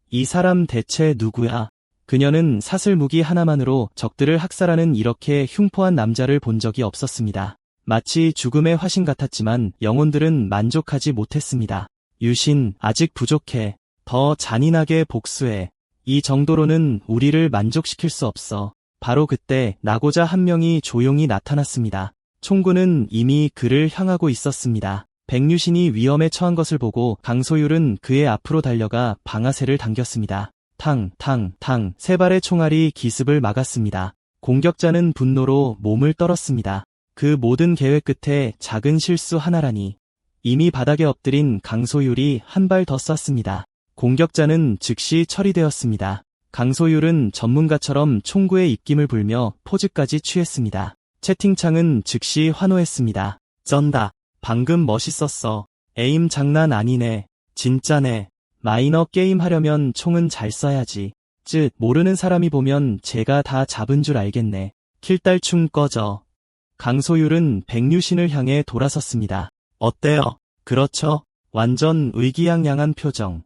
이 사람 대체 누구야? 그녀는 사슬 무기 하나만으로 적들을 학살하는 이렇게 흉포한 남자를 본 적이 없었습니다. 마치 죽음의 화신 같았지만 영혼들은 만족하지 못했습니다. 유신, 아직 부족해. 더 잔인하게 복수해. 이 정도로는 우리를 만족시킬 수 없어. 바로 그때 나고자 한 명이 조용히 나타났습니다. 총구는 이미 그를 향하고 있었습니다. 백류신이 위험에 처한 것을 보고 강소율은 그의 앞으로 달려가 방아쇠를 당겼습니다. 탕, 탕, 탕. 세 발의 총알이 기습을 막았습니다. 공격자는 분노로 몸을 떨었습니다. 그 모든 계획 끝에 작은 실수 하나라니. 이미 바닥에 엎드린 강소율이 한 발 더 쐈습니다. 공격자는 즉시 처리되었습니다. 강소율은 전문가처럼 총구에 입김을 불며 포즈까지 취했습니다. 채팅창은 즉시 환호했습니다. 쩐다. 방금 멋있었어. 에임 장난 아니네. 진짜네. 마이너 게임 하려면 총은 잘 쏴야지. 모르는 사람이 보면 제가 다 잡은 줄 알겠네. 킬딸춤 꺼져. 강소율은 백류신을 향해 돌아섰습니다. 어때요? 그렇죠? 완전 의기양양한 표정.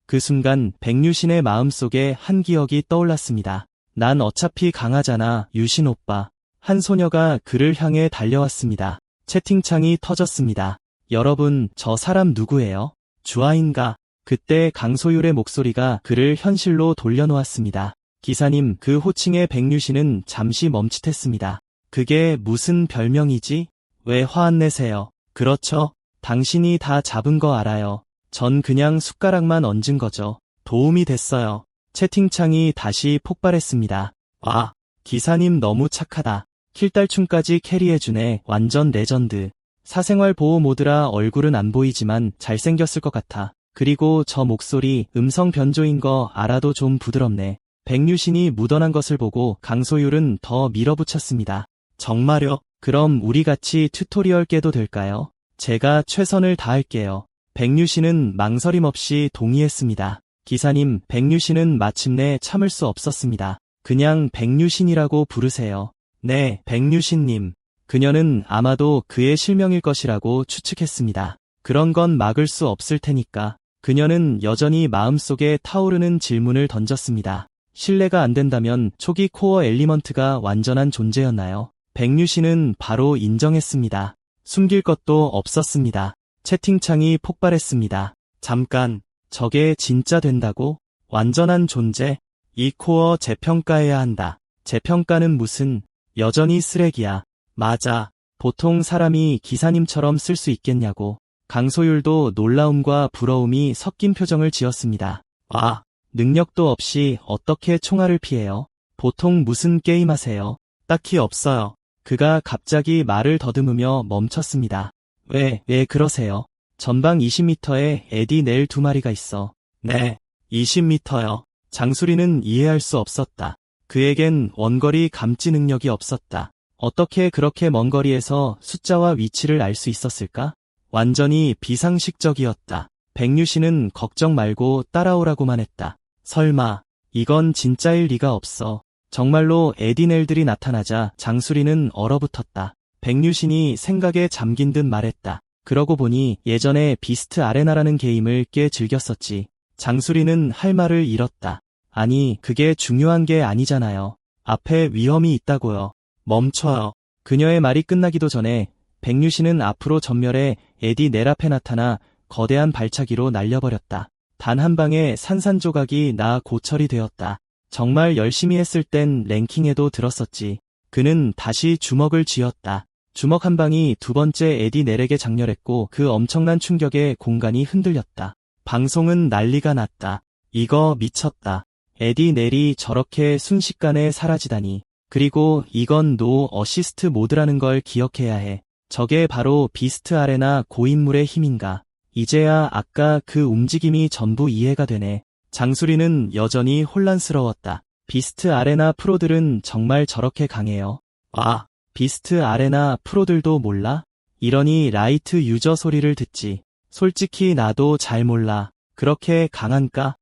그 순간 백류신의 마음속에 한 기억이 떠올랐습니다. 난 어차피 강하잖아, 유신 오빠. 한 소녀가 그를 향해 달려왔습니다. 채팅창이 터졌습니다. 여러분, 저 사람 누구예요? 주아인가? 그때 강소율의 목소리가 그를 현실로 돌려놓았습니다. 기사님, 그 호칭의 백류신은 잠시 멈칫했습니다. 그게 무슨 별명이지? 왜 화 안 내세요? 그렇죠? 당신이 다 잡은 거 알아요. 전 그냥 숟가락만 얹은 거죠. 도움이 됐어요. 채팅창이 다시 폭발했습니다. 와, 기사님 너무 착하다. 킬딸춤까지 캐리해주네. 완전 레전드. 사생활 보호 모드라 얼굴은 안 보이지만 잘생겼을 것 같아. 그리고 저 목소리 음성 변조인 거 알아도 좀 부드럽네. 백류신이 묻어난 것을 보고 강소율은 더 밀어붙였습니다. 정말요? 그럼 우리 같이 튜토리얼 깨도 될까요? 제가 최선을 다할게요. 백류신은 망설임 없이 동의했습니다. 기사님, 백류신은 마침내 참을 수 없었습니다. 그냥 백류신이라고 부르세요. 네, 백류신님. 그녀는 아마도 그의 실명일 것이라고 추측했습니다. 그런 건 막을 수 없을 테니까. 그녀는 여전히 마음속에 타오르는 질문을 던졌습니다. 신뢰가 안 된다면 초기 코어 엘리먼트가 완전한 존재였나요? 백류신은 바로 인정했습니다. 숨길 것도 없었습니다. 채팅창이 폭발했습니다. 잠깐, 저게 진짜 된다고? 완전한 존재? 이 코어 재평가해야 한다. 재평가는 무슨, 여전히 쓰레기야. 맞아. 보통 사람이 기사님처럼 쓸 수 있겠냐고. 강소율도 놀라움과 부러움이 섞인 표정을 지었습니다. 와, 능력도 없이 어떻게 총알을 피해요? 보통 무슨 게임 하세요? 딱히 없어요. 그가 갑자기 말을 더듬으며 멈췄습니다. 왜 그러세요? 전방 20m에 에디 넬 2마리가 있어. 네, 20m요. 장수리는 이해할 수 없었다. 그에겐 원거리 감지 능력이 없었다. 어떻게 그렇게 먼 거리에서 숫자와 위치를 알 수 있었을까? 완전히 비상식적이었다. 백류신은 걱정 말고 따라오라고만 했다. 설마, 이건 진짜일 리가 없어. 정말로 에디넬들이 나타나자 장수리는 얼어붙었다. 백류신이 생각에 잠긴 듯 말했다. 그러고 보니 예전에 비스트 아레나라는 게임을 꽤 즐겼었지. 장수리는 할 말을 잃었다. 아니, 그게 중요한 게 아니잖아요. 앞에 위험이 있다고요. 멈춰요. 그녀의 말이 끝나기도 전에 백류신은 앞으로 전멸해 에디 넬 앞에 나타나 거대한 발차기로 날려버렸다. 단 한 방에 산산조각이 나 고철이 되었다. 정말 열심히 했을 땐 랭킹에도 들었었지. 그는 다시 주먹을 쥐었다. 주먹 한 방이 두 번째 에디 넬에게 장렬했고 그 엄청난 충격에 공간이 흔들렸다. 방송은 난리가 났다. 이거 미쳤다. 에디 넬이 저렇게 순식간에 사라지다니. 그리고 이건 노 어시스트 모드라는 걸 기억해야 해. 저게 바로 비스트 아레나 고인물의 힘인가. 이제야 아까 그 움직임이 전부 이해가 되네. 장수리는 여전히 혼란스러웠다. 비스트 아레나 프로들은 정말 저렇게 강해요. 와, 비스트 아레나 프로들도 몰라? 이러니 라이트 유저 소리를 듣지. 솔직히 나도 잘 몰라. 그렇게 강한가?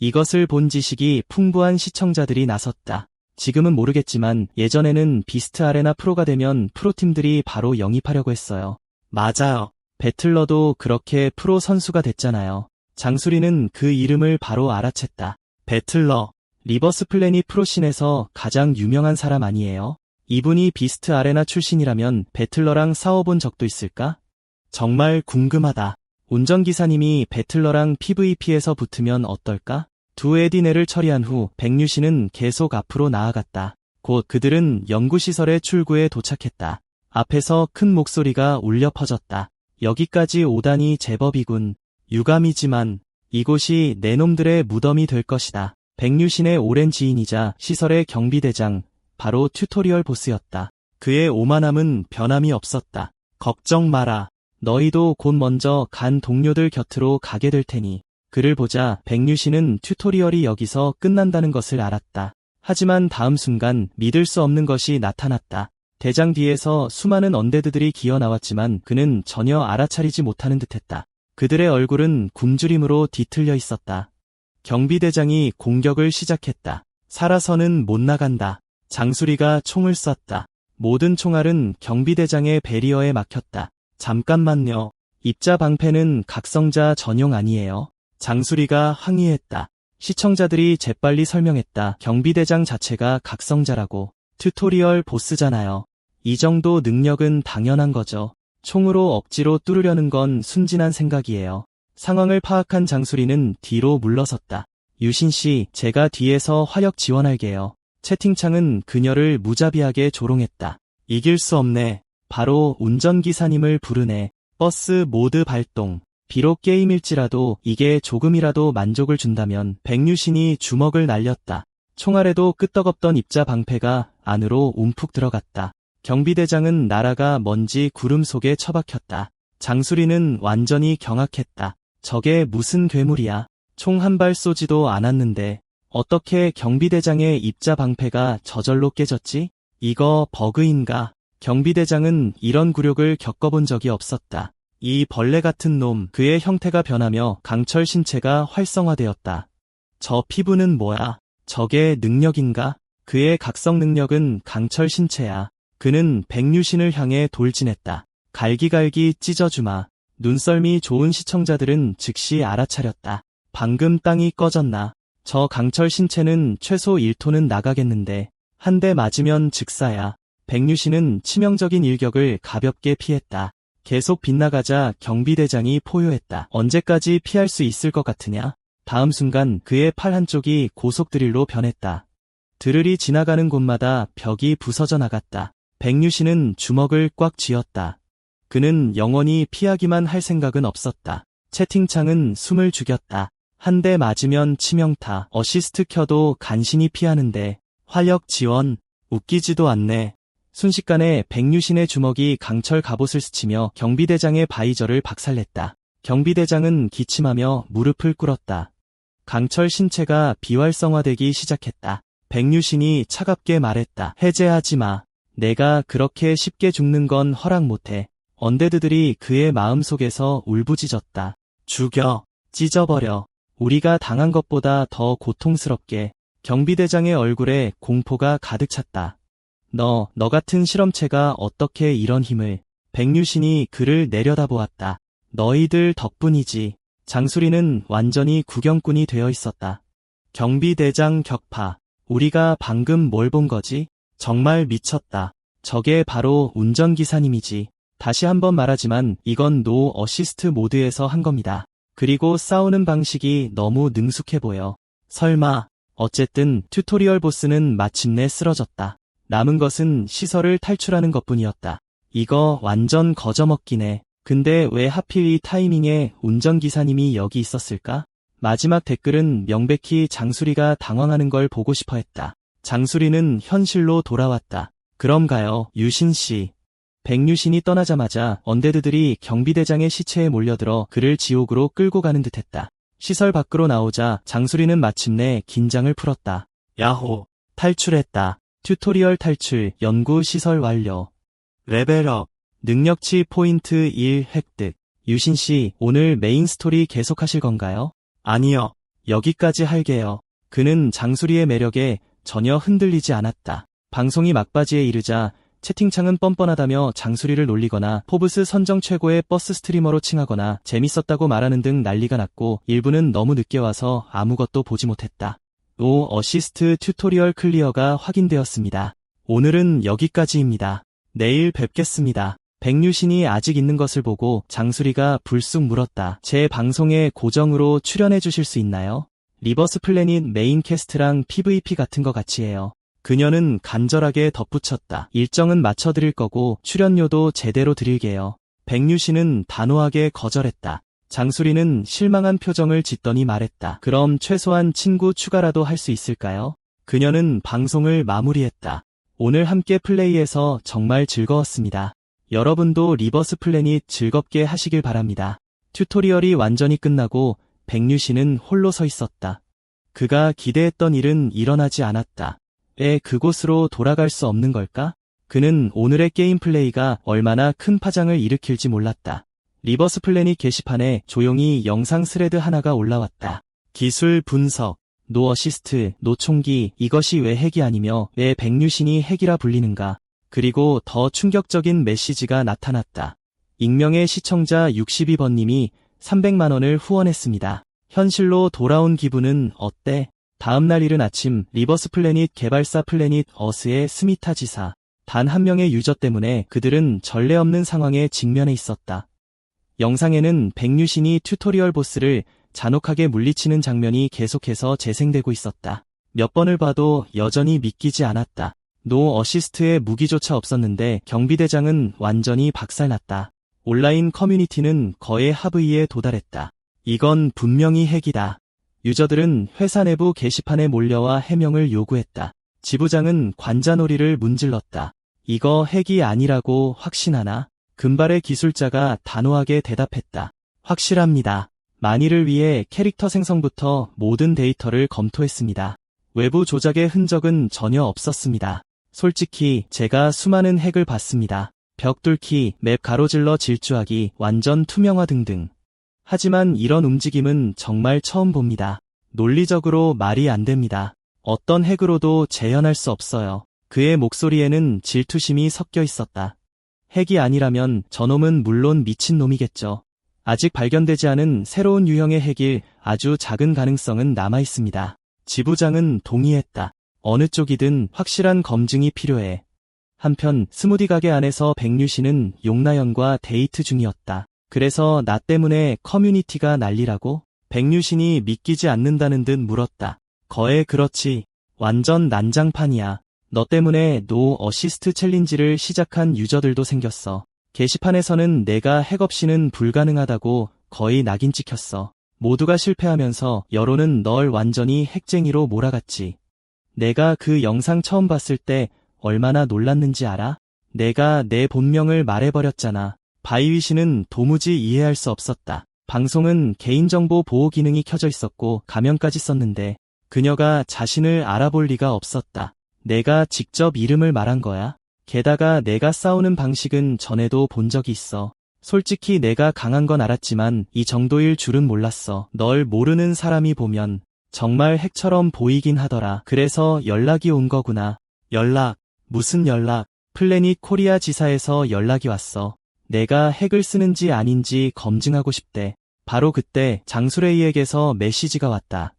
이것을 본 지식이 풍부한 시청자들이 나섰다. 지금은 모르겠지만 예전에는 비스트 아레나 프로가 되면 프로팀들이 바로 영입하려고 했어요. 맞아요. 배틀러도 그렇게 프로 선수가 됐잖아요. 장수리는 그 이름을 바로 알아챘다. 배틀러. 리버스 플래닛 프로씬에서 가장 유명한 사람 아니에요? 이분이 비스트 아레나 출신이라면 배틀러랑 싸워본 적도 있을까? 정말 궁금하다. 운전기사님이 배틀러랑 PVP에서 붙으면 어떨까? 두 에디넬을 처리한 후 백류신은 계속 앞으로 나아갔다. 곧 그들은 연구시설의 출구에 도착했다. 앞에서 큰 목소리가 울려 퍼졌다. 여기까지 오다니 제법이군. 유감이지만 이곳이 내 놈들의 무덤이 될 것이다. 백류신의 오랜 지인이자 시설의 경비대장, 바로 튜토리얼 보스였다. 그의 오만함은 변함이 없었다. 걱정 마라. 너희도 곧 먼저 간 동료들 곁으로 가게 될 테니. 그를 보자 백류신은 튜토리얼이 여기서 끝난다는 것을 알았다. 하지만 다음 순간 믿을 수 없는 것이 나타났다. 대장 뒤에서 수많은 언데드들이 기어 나왔지만 그는 전혀 알아차리지 못하는 듯했다. 그들의 얼굴은 굶주림으로 뒤틀려 있었다. 경비대장이 공격을 시작했다. 살아서는 못 나간다. 장수리가 총을 쐈다. 모든 총알은 경비대장의 베리어에 막혔다. 잠깐만요. 입자 방패는 각성자 전용 아니에요. 장수리가 항의했다. 시청자들이 재빨리 설명했다. 경비대장 자체가 각성자라고. 튜토리얼 보스잖아요. 이 정도 능력은 당연한 거죠. 총으로 억지로 뚫으려는 건 순진한 생각이에요. 상황을 파악한 장수리는 뒤로 물러섰다. 유신씨, 제가 뒤에서 화력 지원할게요. 채팅창은 그녀를 무자비하게 조롱했다. 이길 수 없네. 바로 운전기사님을 부르네. 버스 모드 발동. 비록 게임일지라도 이게 조금이라도 만족을 준다면 백류신이 주먹을 날렸다. 총알에도 끄떡없던 입자 방패가 안으로 움푹 들어갔다. 경비대장은 날아가 먼지 구름 속에 처박혔다. 장수리는 완전히 경악했다. 저게 무슨 괴물이야. 총 한 발 쏘지도 않았는데 어떻게 경비대장의 입자 방패가 저절로 깨졌지? 이거 버그인가? 경비대장은 이런 굴욕을 겪어본 적이 없었다. 이 벌레 같은 놈, 그의 형태가 변하며 강철 신체가 활성화되었다. 저 피부는 뭐야? 저게 능력인가? 그의 각성 능력은 강철 신체야. 그는 백류신을 향해 돌진했다. 갈기갈기 찢어주마. 눈썰미 좋은 시청자들은 즉시 알아차렸다. 방금 땅이 꺼졌나. 저 강철 신체는 최소 1톤은 나가겠는데 한 대 맞으면 즉사야. 백류신은 치명적인 일격을 가볍게 피했다. 계속 빗나가자 경비대장이 포효했다. 언제까지 피할 수 있을 것 같으냐? 다음 순간 그의 팔 한쪽이 고속 드릴로 변했다. 드릴이 지나가는 곳마다 벽이 부서져 나갔다. 백류신은 주먹을 꽉 쥐었다. 그는 영원히 피하기만 할 생각은 없었다. 채팅창은 숨을 죽였다. 한 대 맞으면 치명타, 어시스트 켜도 간신히 피하는데 화력 지원, 웃기지도 않네. 순식간에 백류신의 주먹이 강철 갑옷을 스치며 경비대장의 바이저를 박살냈다. 경비대장은 기침하며 무릎을 꿇었다. 강철 신체가 비활성화되기 시작했다. 백류신이 차갑게 말했다. 해제하지 마. 내가 그렇게 쉽게 죽는 건 허락 못해. 언데드들이 그의 마음속에서 울부짖었다. 죽여. 찢어버려. 우리가 당한 것보다 더 고통스럽게. 경비대장의 얼굴에 공포가 가득 찼다. 너 같은 실험체가 어떻게 이런 힘을. 백류신이 그를 내려다보았다. 너희들 덕분이지. 장수리는 완전히 구경꾼이 되어 있었다. 경비대장 격파. 우리가 방금 뭘 본 거지? 정말 미쳤다. 저게 바로 운전기사님이지. 다시 한번 말하지만 이건 노 어시스트 모드에서 한 겁니다. 그리고 싸우는 방식이 너무 능숙해 보여. 설마. 어쨌든 튜토리얼 보스는 마침내 쓰러졌다. 남은 것은 시설을 탈출하는 것뿐이었다. 이거 완전 거저먹기네. 근데 왜 하필 이 타이밍에 운전기사님이 여기 있었을까? 마지막 댓글은 명백히 장수리가 당황하는 걸 보고 싶어 했다. 장수리는 현실로 돌아왔다. 그럼 가요, 유신씨. 백류신이 떠나자마자 언데드들이 경비대장의 시체에 몰려들어 그를 지옥으로 끌고 가는 듯했다. 시설 밖으로 나오자 장수리는 마침내 긴장을 풀었다. 야호! 탈출했다. 튜토리얼 탈출, 연구 시설 완료. 레벨업. 능력치 포인트 1 획득. 유신씨, 오늘 메인 스토리 계속하실 건가요? 아니요. 여기까지 할게요. 그는 장수리의 매력에 전혀 흔들리지 않았다. 방송이 막바지에 이르자 채팅창은 뻔뻔하다며 장수리를 놀리거나 포브스 선정 최고의 버스 스트리머로 칭하거나 재밌었다고 말하는 등 난리가 났고 일부는 너무 늦게 와서 아무것도 보지 못했다. 노 어시스트 튜토리얼 클리어가 확인되었습니다. 오늘은 여기까지입니다. 내일 뵙겠습니다. 백류신이 아직 있는 것을 보고 장수리가 불쑥 물었다. 제 방송에 고정으로 출연해 주실 수 있나요? 리버스 플래닛 메인 캐스트랑 PVP 같은 거 같이 해요. 그녀는 간절하게 덧붙였다. 일정은 맞춰드릴 거고 출연료도 제대로 드릴게요. 백류신은 단호하게 거절했다. 장수리는 실망한 표정을 짓더니 말했다. 그럼 최소한 친구 추가라도 할 수 있을까요? 그녀는 방송을 마무리했다. 오늘 함께 플레이해서 정말 즐거웠습니다. 여러분도 리버스 플래닛 즐겁게 하시길 바랍니다. 튜토리얼이 완전히 끝나고 백류신은 홀로 서 있었다. 그가 기대했던 일은 일어나지 않았다. 왜 그곳으로 돌아갈 수 없는 걸까? 그는 오늘의 게임 플레이가 얼마나 큰 파장을 일으킬지 몰랐다. 리버스 플래닛 게시판에 조용히 영상 스레드 하나가 올라왔다. 기술 분석, 노 어시스트, 노총기, 이것이 왜 핵이 아니며 왜 백류신이 핵이라 불리는가? 그리고 더 충격적인 메시지가 나타났다. 익명의 시청자 62번님이 300만원을 후원했습니다. 현실로 돌아온 기분은 어때? 다음날 이른 아침 리버스 플래닛 개발사 플래닛 어스의 스미타 지사. 단 한 명의 유저 때문에 그들은 전례 없는 상황에 직면해 있었다. 영상에는 백류신이 튜토리얼 보스를 잔혹하게 물리치는 장면이 계속해서 재생되고 있었다. 몇 번을 봐도 여전히 믿기지 않았다. 노 어시스트의 무기조차 없었는데 경비대장은 완전히 박살났다. 온라인 커뮤니티는 거의 합의에 도달했다. 이건 분명히 핵이다. 유저들은 회사 내부 게시판에 몰려와 해명을 요구했다. 지부장은 관자놀이를 문질렀다. 이거 핵이 아니라고 확신하나? 금발의 기술자가 단호하게 대답했다. 확실합니다. 만일을 위해 캐릭터 생성부터 모든 데이터를 검토했습니다. 외부 조작의 흔적은 전혀 없었습니다. 솔직히 제가 수많은 핵을 봤습니다. 벽 뚫기, 맵 가로질러 질주하기, 완전 투명화 등등. 하지만 이런 움직임은 정말 처음 봅니다. 논리적으로 말이 안 됩니다. 어떤 핵으로도 재현할 수 없어요. 그의 목소리에는 질투심이 섞여 있었다. 핵이 아니라면 저놈은 물론 미친놈이겠죠. 아직 발견되지 않은 새로운 유형의 핵일 아주 작은 가능성은 남아 있습니다. 지부장은 동의했다. 어느 쪽이든 확실한 검증이 필요해. 한편 스무디 가게 안에서 백류신은 용나연과 데이트 중이었다. 그래서 나 때문에 커뮤니티가 난리라고? 백류신이 믿기지 않는다는 듯 물었다. 거에 그렇지. 완전 난장판이야. 너 때문에 노 어시스트 챌린지를 시작한 유저들도 생겼어. 게시판에서는 내가 핵 없이는 불가능하다고 거의 낙인 찍혔어. 모두가 실패하면서 여론은 널 완전히 핵쟁이로 몰아갔지. 내가 그 영상 처음 봤을 때 얼마나 놀랐는지 알아? 내가 내 본명을 말해버렸잖아. 바이위 씨는 도무지 이해할 수 없었다. 방송은 개인정보 보호 기능이 켜져 있었고 가면까지 썼는데 그녀가 자신을 알아볼 리가 없었다. 내가 직접 이름을 말한 거야. 게다가 내가 싸우는 방식은 전에도 본 적이 있어. 솔직히 내가 강한 건 알았지만 이 정도일 줄은 몰랐어. 널 모르는 사람이 보면 정말 핵처럼 보이긴 하더라. 그래서 연락이 온 거구나. 연락? 무슨 연락? 플래닛 코리아 지사에서 연락이 왔어. 내가 핵을 쓰는지 아닌지 검증하고 싶대. 바로 그때 장수레이에게서 메시지가 왔다.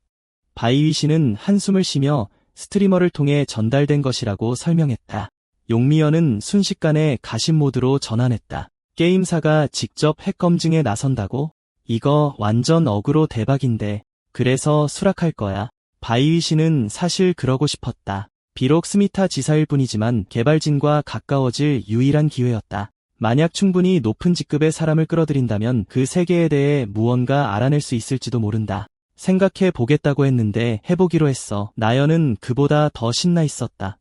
바이위 씨는 한숨을 쉬며 스트리머를 통해 전달된 것이라고 설명했다. 용미연은 순식간에 가신 모드로 전환했다. 게임사가 직접 핵 검증에 나선다고? 이거 완전 어그로 대박인데. 그래서 수락할 거야. 바이위 씨는 사실 그러고 싶었다. 비록 스미타 지사일 뿐이지만 개발진과 가까워질 유일한 기회였다. 만약 충분히 높은 직급의 사람을 끌어들인다면 그 세계에 대해 무언가 알아낼 수 있을지도 모른다. 생각해 보겠다고 했는데 해보기로 했어. 나연은 그보다 더 신나 있었다.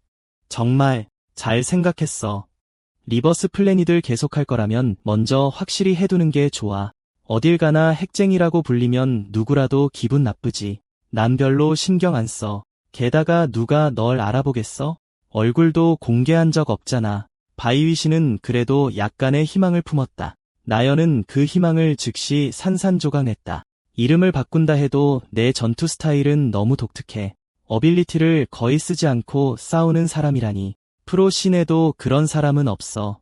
정말 잘 생각했어. 리버스 플래닛을 계속할 거라면 먼저 확실히 해두는 게 좋아. 어딜 가나 핵쟁이라고 불리면 누구라도 기분 나쁘지. 난 별로 신경 안 써. 게다가 누가 널 알아보겠어? 얼굴도 공개한 적 없잖아. 바이위 씨는 그래도 약간의 희망을 품었다. 나연은 그 희망을 즉시 산산조각냈다. 이름을 바꾼다 해도 내 전투 스타일은 너무 독특해. 어빌리티를 거의 쓰지 않고 싸우는 사람이라니. 프로 씬에도 그런 사람은 없어.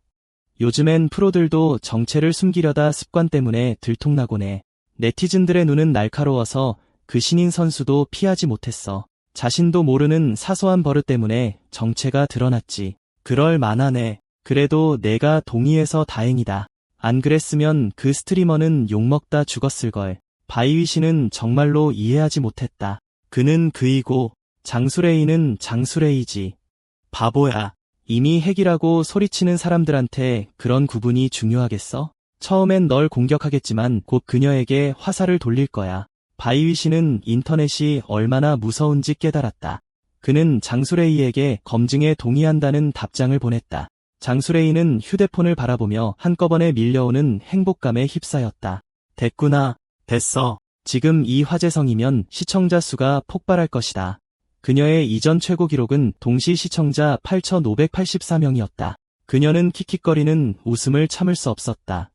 요즘엔 프로들도 정체를 숨기려다 습관 때문에 들통나곤 해. 네티즌들의 눈은 날카로워서 그 신인 선수도 피하지 못했어. 자신도 모르는 사소한 버릇 때문에 정체가 드러났지. 그럴 만하네. 그래도 내가 동의해서 다행이다. 안 그랬으면 그 스트리머는 욕먹다 죽었을걸. 바이위 씨는 정말로 이해하지 못했다. 그는 그이고 장수레이는 장수레이지. 바보야. 이미 핵이라고 소리치는 사람들한테 그런 구분이 중요하겠어? 처음엔 널 공격하겠지만 곧 그녀에게 화살을 돌릴 거야. 바이위 씨는 인터넷이 얼마나 무서운지 깨달았다. 그는 장수레이에게 검증에 동의한다는 답장을 보냈다. 장수레이는 휴대폰을 바라보며 한꺼번에 밀려오는 행복감에 휩싸였다. 됐구나. 됐어. 지금 이 화제성이면 시청자 수가 폭발할 것이다. 그녀의 이전 최고 기록은 동시 시청자 8,584명이었다. 그녀는 킥킥거리는 웃음을 참을 수 없었다.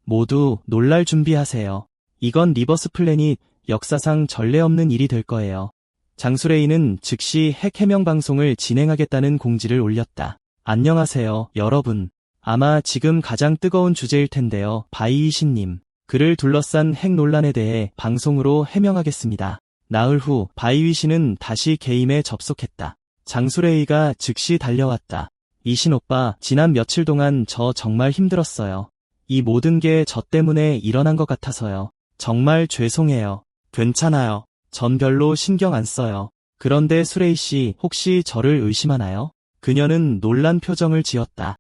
모두 놀랄 준비하세요. 이건 리버스 플래닛 역사상 전례 없는 일이 될 거예요. 장수레이는 즉시 핵 해명 방송을 진행하겠다는 공지를 올렸다. 안녕하세요, 여러분. 아마 지금 가장 뜨거운 주제일 텐데요. 바이이신님. 그를 둘러싼 핵 논란에 대해 방송으로 해명하겠습니다. 나흘 후 바이위 씨는 다시 게임에 접속했다. 장수레이가 즉시 달려왔다. 이신 오빠, 지난 며칠 동안 저 정말 힘들었어요. 이 모든 게 저 때문에 일어난 것 같아서요. 정말 죄송해요. 괜찮아요. 전 별로 신경 안 써요. 그런데 수레이 씨 혹시 저를 의심하나요? 그녀는 놀란 표정을 지었다.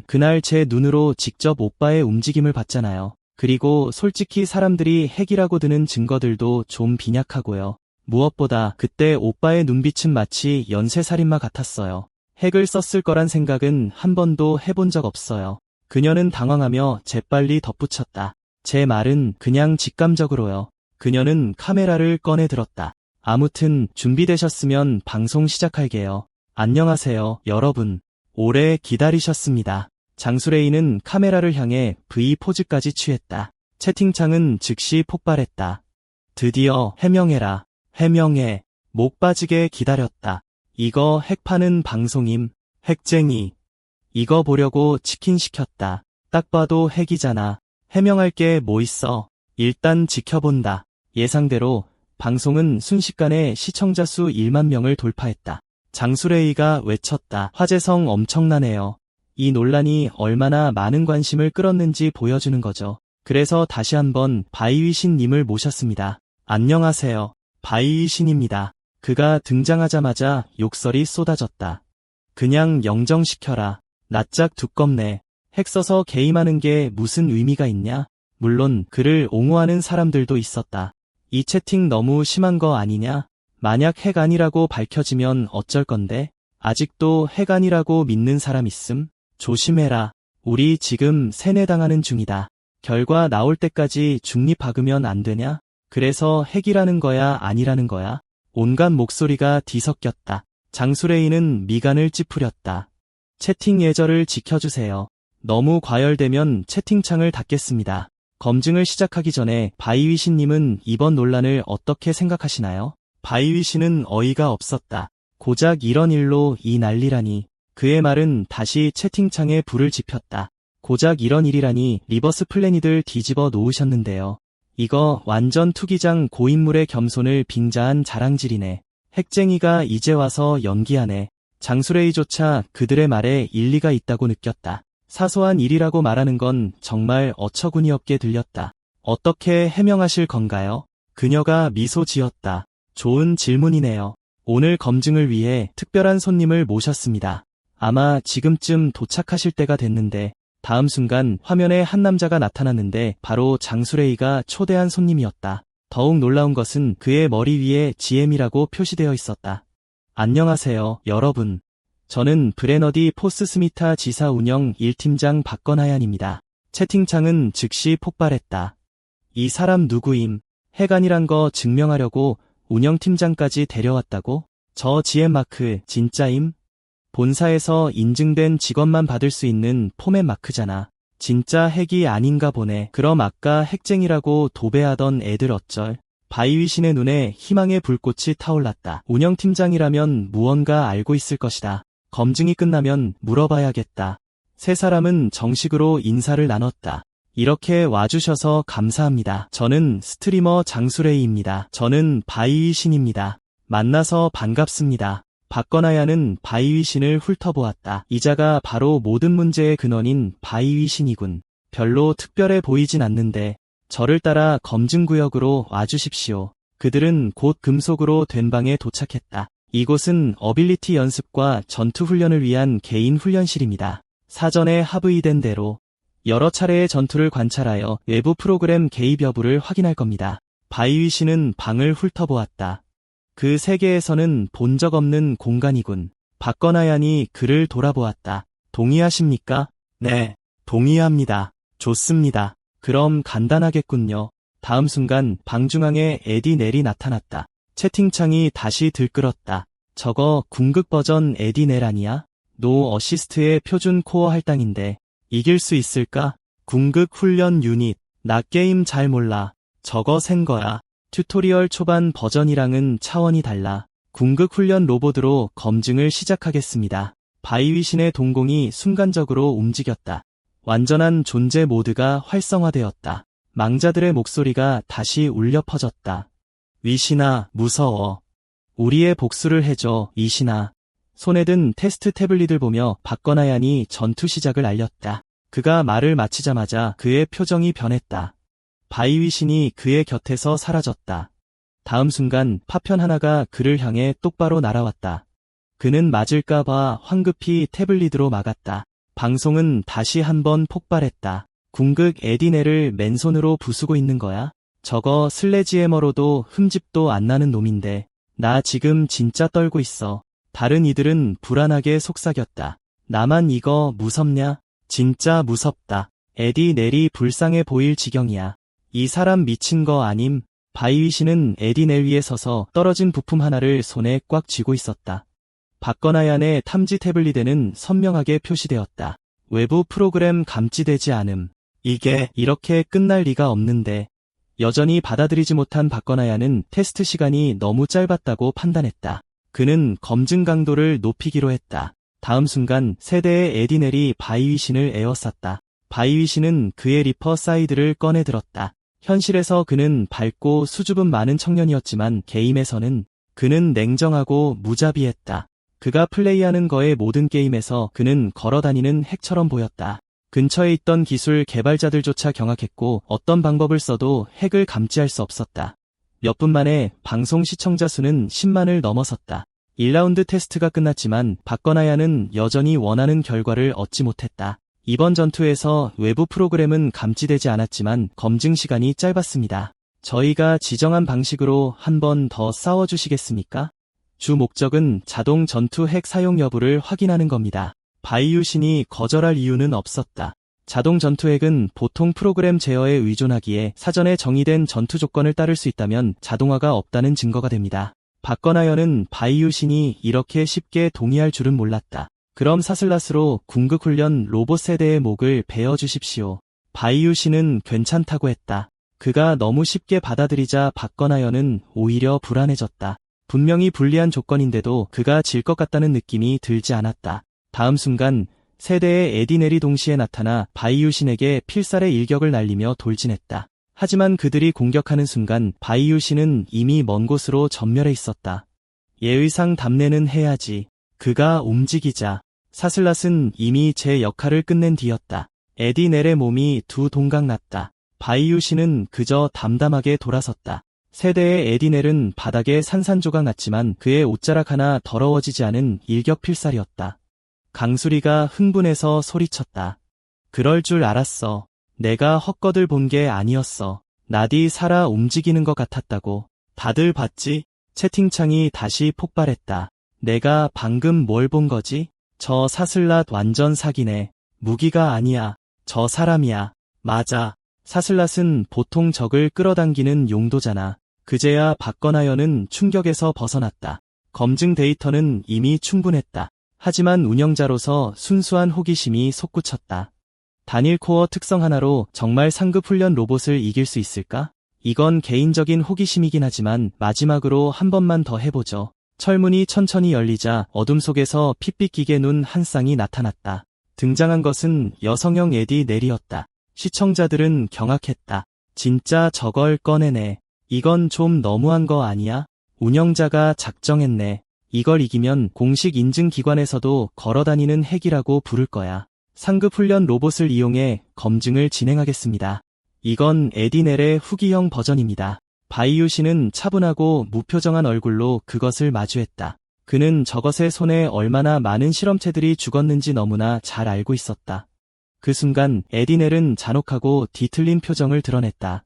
그날 제 눈으로 직접 오빠의 움직임을 봤잖아요. 그리고 솔직히 사람들이 핵이라고 드는 증거들도 좀 빈약하고요. 무엇보다 그때 오빠의 눈빛은 마치 연쇄살인마 같았어요. 핵을 썼을 거란 생각은 한 번도 해본 적 없어요. 그녀는 당황하며 재빨리 덧붙였다. 제 말은 그냥 직감적으로요. 그녀는 카메라를 꺼내 들었다. 아무튼 준비되셨으면 방송 시작할게요. 안녕하세요, 여러분. 오래 기다리셨습니다. 장수레이는 카메라를 향해 V 포즈까지 취했다. 채팅창은 즉시 폭발했다. 드디어 해명해라. 해명해. 목 빠지게 기다렸다. 이거 핵 파는 방송임. 핵쟁이. 이거 보려고 치킨 시켰다. 딱 봐도 핵이잖아. 해명할 게 뭐 있어. 일단 지켜본다. 예상대로 방송은 순식간에 시청자 수 1만 명을 돌파했다. 장수레이가 외쳤다. 화제성 엄청나네요. 이 논란이 얼마나 많은 관심을 끌었는지 보여주는 거죠. 그래서 다시 한번 바이위신님을 모셨습니다. 안녕하세요. 바이위신입니다. 그가 등장하자마자 욕설이 쏟아졌다. 그냥 영정시켜라. 낯짝 두껍네. 핵 써서 게임하는 게 무슨 의미가 있냐? 물론 그를 옹호하는 사람들도 있었다. 이 채팅 너무 심한 거 아니냐? 만약 핵 아니라고 밝혀지면 어쩔 건데? 아직도 핵 아니라고 믿는 사람 있음? 조심해라. 우리 지금 세뇌당하는 중이다. 결과 나올 때까지 중립 박으면 안 되냐? 그래서 핵이라는 거야 아니라는 거야? 온갖 목소리가 뒤섞였다. 장수레이는 미간을 찌푸렸다. 채팅 예절을 지켜주세요. 너무 과열되면 채팅창을 닫겠습니다. 검증을 시작하기 전에 바이위신님은 이번 논란을 어떻게 생각하시나요? 바이위신은 어이가 없었다. 고작 이런 일로 이 난리라니. 그의 말은 다시 채팅창에 불을 지폈다. 고작 이런 일이라니 리버스 플래닛을 뒤집어 놓으셨는데요. 이거 완전 투기장 고인물의 겸손을 빙자한 자랑질이네. 핵쟁이가 이제 와서 연기하네. 장수레이조차 그들의 말에 일리가 있다고 느꼈다. 사소한 일이라고 말하는 건 정말 어처구니 없게 들렸다. 어떻게 해명하실 건가요? 그녀가 미소 지었다. 좋은 질문이네요. 오늘 검증을 위해 특별한 손님을 모셨습니다. 아마 지금쯤 도착하실 때가 됐는데 다음 순간 화면에 한 남자가 나타났는데 바로 장수레이가 초대한 손님이었다. 더욱 놀라운 것은 그의 머리 위에 GM이라고 표시되어 있었다. 안녕하세요, 여러분. 저는 브레너디 포스스미타 지사 운영 1팀장 박건하얀입니다. 채팅창은 즉시 폭발했다. 이 사람 누구임? 핵 아니란 거 증명하려고 운영팀장까지 데려왔다고? 저 GM 마크 진짜임? 본사에서 인증된 직원만 받을 수 있는 포맷 마크잖아. 진짜 핵이 아닌가 보네. 그럼 아까 핵쟁이라고 도배하던 애들 어쩔? 바이위신의 눈에 희망의 불꽃이 타올랐다. 운영팀장이라면 무언가 알고 있을 것이다. 검증이 끝나면 물어봐야겠다. 세 사람은 정식으로 인사를 나눴다. 이렇게 와주셔서 감사합니다. 저는 스트리머 장수레이입니다. 저는 바이위신입니다. 만나서 반갑습니다. 박건하야는 바이위신을 훑어보았다. 이자가 바로 모든 문제의 근원인 바이위신이군. 별로 특별해 보이진 않는데 저를 따라 검증구역으로 와주십시오. 그들은 곧 금속으로 된 방에 도착했다. 이곳은 어빌리티 연습과 전투 훈련을 위한 개인 훈련실입니다. 사전에 합의된 대로 여러 차례의 전투를 관찰하여 외부 프로그램 개입 여부를 확인할 겁니다. 바이위신은 방을 훑어보았다. 그 세계에서는 본 적 없는 공간이군. 박건하얀이 그를 돌아보았다. 동의하십니까? 네, 동의합니다. 좋습니다. 그럼 간단하겠군요. 다음 순간 방 중앙에 에디 넬이 나타났다. 채팅창이 다시 들끓었다. 저거 궁극 버전 에디 넬 아니야? 노 어시스트의 표준 코어 할당인데 이길 수 있을까? 궁극 훈련 유닛. 나 게임 잘 몰라. 저거 센 거야. 튜토리얼 초반 버전이랑은 차원이 달라. 궁극 훈련 로봇으로 검증을 시작하겠습니다. 바이위신의 동공이 순간적으로 움직였다. 완전한 존재 모드가 활성화되었다. 망자들의 목소리가 다시 울려 퍼졌다. 위신아, 무서워. 우리의 복수를 해줘, 위신아. 손에 든 테스트 태블릿을 보며 박건하얀이 전투 시작을 알렸다. 그가 말을 마치자마자 그의 표정이 변했다. 바이위신이 그의 곁에서 사라졌다. 다음 순간 파편 하나가 그를 향해 똑바로 날아왔다. 그는 맞을까봐 황급히 태블릿으로 막았다. 방송은 다시 한번 폭발했다. 궁극 에디네를 맨손으로 부수고 있는 거야? 저거 슬래지해머로도 흠집도 안 나는 놈인데. 나 지금 진짜 떨고 있어. 다른 이들은 불안하게 속삭였다. 나만 이거 무섭냐? 진짜 무섭다. 에디 넬이 불쌍해 보일 지경이야. 이 사람 미친 거 아님? 바이위신은 에디 넬 위에 서서 떨어진 부품 하나를 손에 꽉 쥐고 있었다. 박건하얀의 탐지 태블릿에는 선명하게 표시되었다. 외부 프로그램 감지되지 않음. 이게 이렇게 끝날 리가 없는데. 여전히 받아들이지 못한 박건하얀은 테스트 시간이 너무 짧았다고 판단했다. 그는 검증 강도를 높이기로 했다. 다음 순간 세대의 에디넬이 바이위신을 에워쌌다. 바이위신은 그의 리퍼 사이드를 꺼내 들었다. 현실에서 그는 밝고 수줍음 많은 청년이었지만 게임에서는 그는 냉정하고 무자비했다. 그가 플레이하는 거의 모든 게임에서 그는 걸어다니는 핵처럼 보였다. 근처에 있던 기술 개발자들조차 경악했고 어떤 방법을 써도 핵을 감지할 수 없었다. 몇 분 만에 방송 시청자 수는 10만을 넘어섰다. 1라운드 테스트가 끝났지만 박건아야는 여전히 원하는 결과를 얻지 못했다. 이번 전투에서 외부 프로그램은 감지되지 않았지만 검증 시간이 짧았습니다. 저희가 지정한 방식으로 한 번 더 싸워주시겠습니까? 주 목적은 자동 전투 핵 사용 여부를 확인하는 겁니다. 바이유신이 거절할 이유는 없었다. 자동 전투 핵은 보통 프로그램 제어에 의존하기에 사전에 정의된 전투 조건을 따를 수 있다면 자동화가 없다는 증거가 됩니다. 박건아연은 바이유신이 이렇게 쉽게 동의할 줄은 몰랐다. 그럼 사슬랏으로 궁극훈련 로봇 세대의 목을 베어주십시오. 바이유신은 괜찮다고 했다. 그가 너무 쉽게 받아들이자 박건아연은 오히려 불안해졌다. 분명히 불리한 조건인데도 그가 질 것 같다는 느낌이 들지 않았다. 다음 순간 세대의 에디넬이 동시에 나타나 바이유신에게 필살의 일격을 날리며 돌진했다. 하지만 그들이 공격하는 순간 바이유신은 이미 먼 곳으로 전멸해 있었다. 예의상 답례는 해야지. 그가 움직이자 사슬랏은 이미 제 역할을 끝낸 뒤였다. 에디넬의 몸이 두 동강 났다. 바이유신은 그저 담담하게 돌아섰다. 세대의 에디넬은 바닥에 산산조각 났지만 그의 옷자락 하나 더러워지지 않은 일격필살이었다. 강수리가 흥분해서 소리쳤다. 그럴 줄 알았어. 내가 헛것을 본 게 아니었어. 나디 살아 움직이는 것 같았다고. 다들 봤지? 채팅창이 다시 폭발했다. 내가 방금 뭘 본 거지? 저 사슬랏 완전 사기네. 무기가 아니야. 저 사람이야. 맞아. 사슬랏은 보통 적을 끌어당기는 용도잖아. 그제야 박건아연은 충격에서 벗어났다. 검증 데이터는 이미 충분했다. 하지만 운영자로서 순수한 호기심이 솟구쳤다. 단일 코어 특성 하나로 정말 상급 훈련 로봇을 이길 수 있을까? 이건 개인적인 호기심이긴 하지만 마지막으로 한 번만 더 해보죠. 철문이 천천히 열리자 어둠 속에서 핏빛기계 눈 한 쌍이 나타났다. 등장한 것은 여성형 에디넬이었다. 시청자들은 경악했다. 진짜 저걸 꺼내네. 이건 좀 너무한 거 아니야? 운영자가 작정했네. 이걸 이기면 공식 인증 기관에서도 걸어다니는 핵이라고 부를 거야. 상급 훈련 로봇을 이용해 검증을 진행하겠습니다. 이건 에디넬의 후기형 버전입니다. 바이유신은 차분하고 무표정한 얼굴로 그것을 마주했다. 그는 저것의 손에 얼마나 많은 실험체들이 죽었는지 너무나 잘 알고 있었다. 그 순간 에디넬은 잔혹하고 뒤틀린 표정을 드러냈다.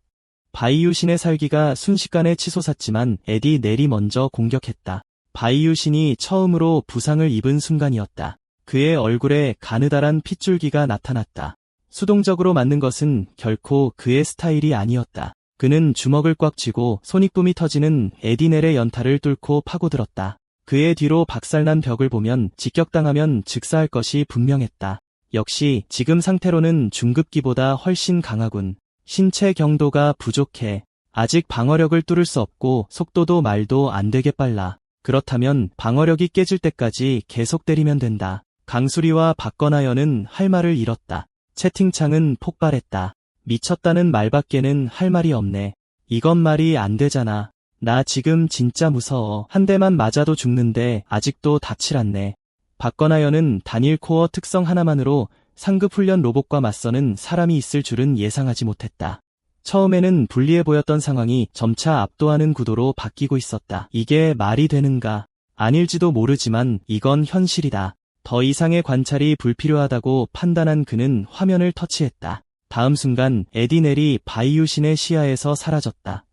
바이유신의 살기가 순식간에 치솟았지만 에디넬이 먼저 공격했다. 바이유신이 처음으로 부상을 입은 순간이었다. 그의 얼굴에 가느다란 핏줄기가 나타났다. 수동적으로 맞는 것은 결코 그의 스타일이 아니었다. 그는 주먹을 꽉 쥐고 손익붐이 터지는 에디넬의 연타를 뚫고 파고들었다. 그의 뒤로 박살난 벽을 보면 직격당하면 즉사할 것이 분명했다. 역시 지금 상태로는 중급기보다 훨씬 강하군. 신체 경도가 부족해. 아직 방어력을 뚫을 수 없고 속도도 말도 안 되게 빨라. 그렇다면 방어력이 깨질 때까지 계속 때리면 된다. 강수리와 박건아연은 할 말을 잃었다. 채팅창은 폭발했다. 미쳤다는 말밖에는 할 말이 없네. 이건 말이 안 되잖아. 나 지금 진짜 무서워. 한 대만 맞아도 죽는데 아직도 닿질 않네. 박건아연은 단일 코어 특성 하나만으로 상급 훈련 로봇과 맞서는 사람이 있을 줄은 예상하지 못했다. 처음에는 불리해 보였던 상황이 점차 압도하는 구도로 바뀌고 있었다. 이게 말이 되는가? 아닐지도 모르지만 이건 현실이다. 더 이상의 관찰이 불필요하다고 판단한 그는 화면을 터치했다. 다음 순간 에디넬이 바이유신의 시야에서 사라졌다.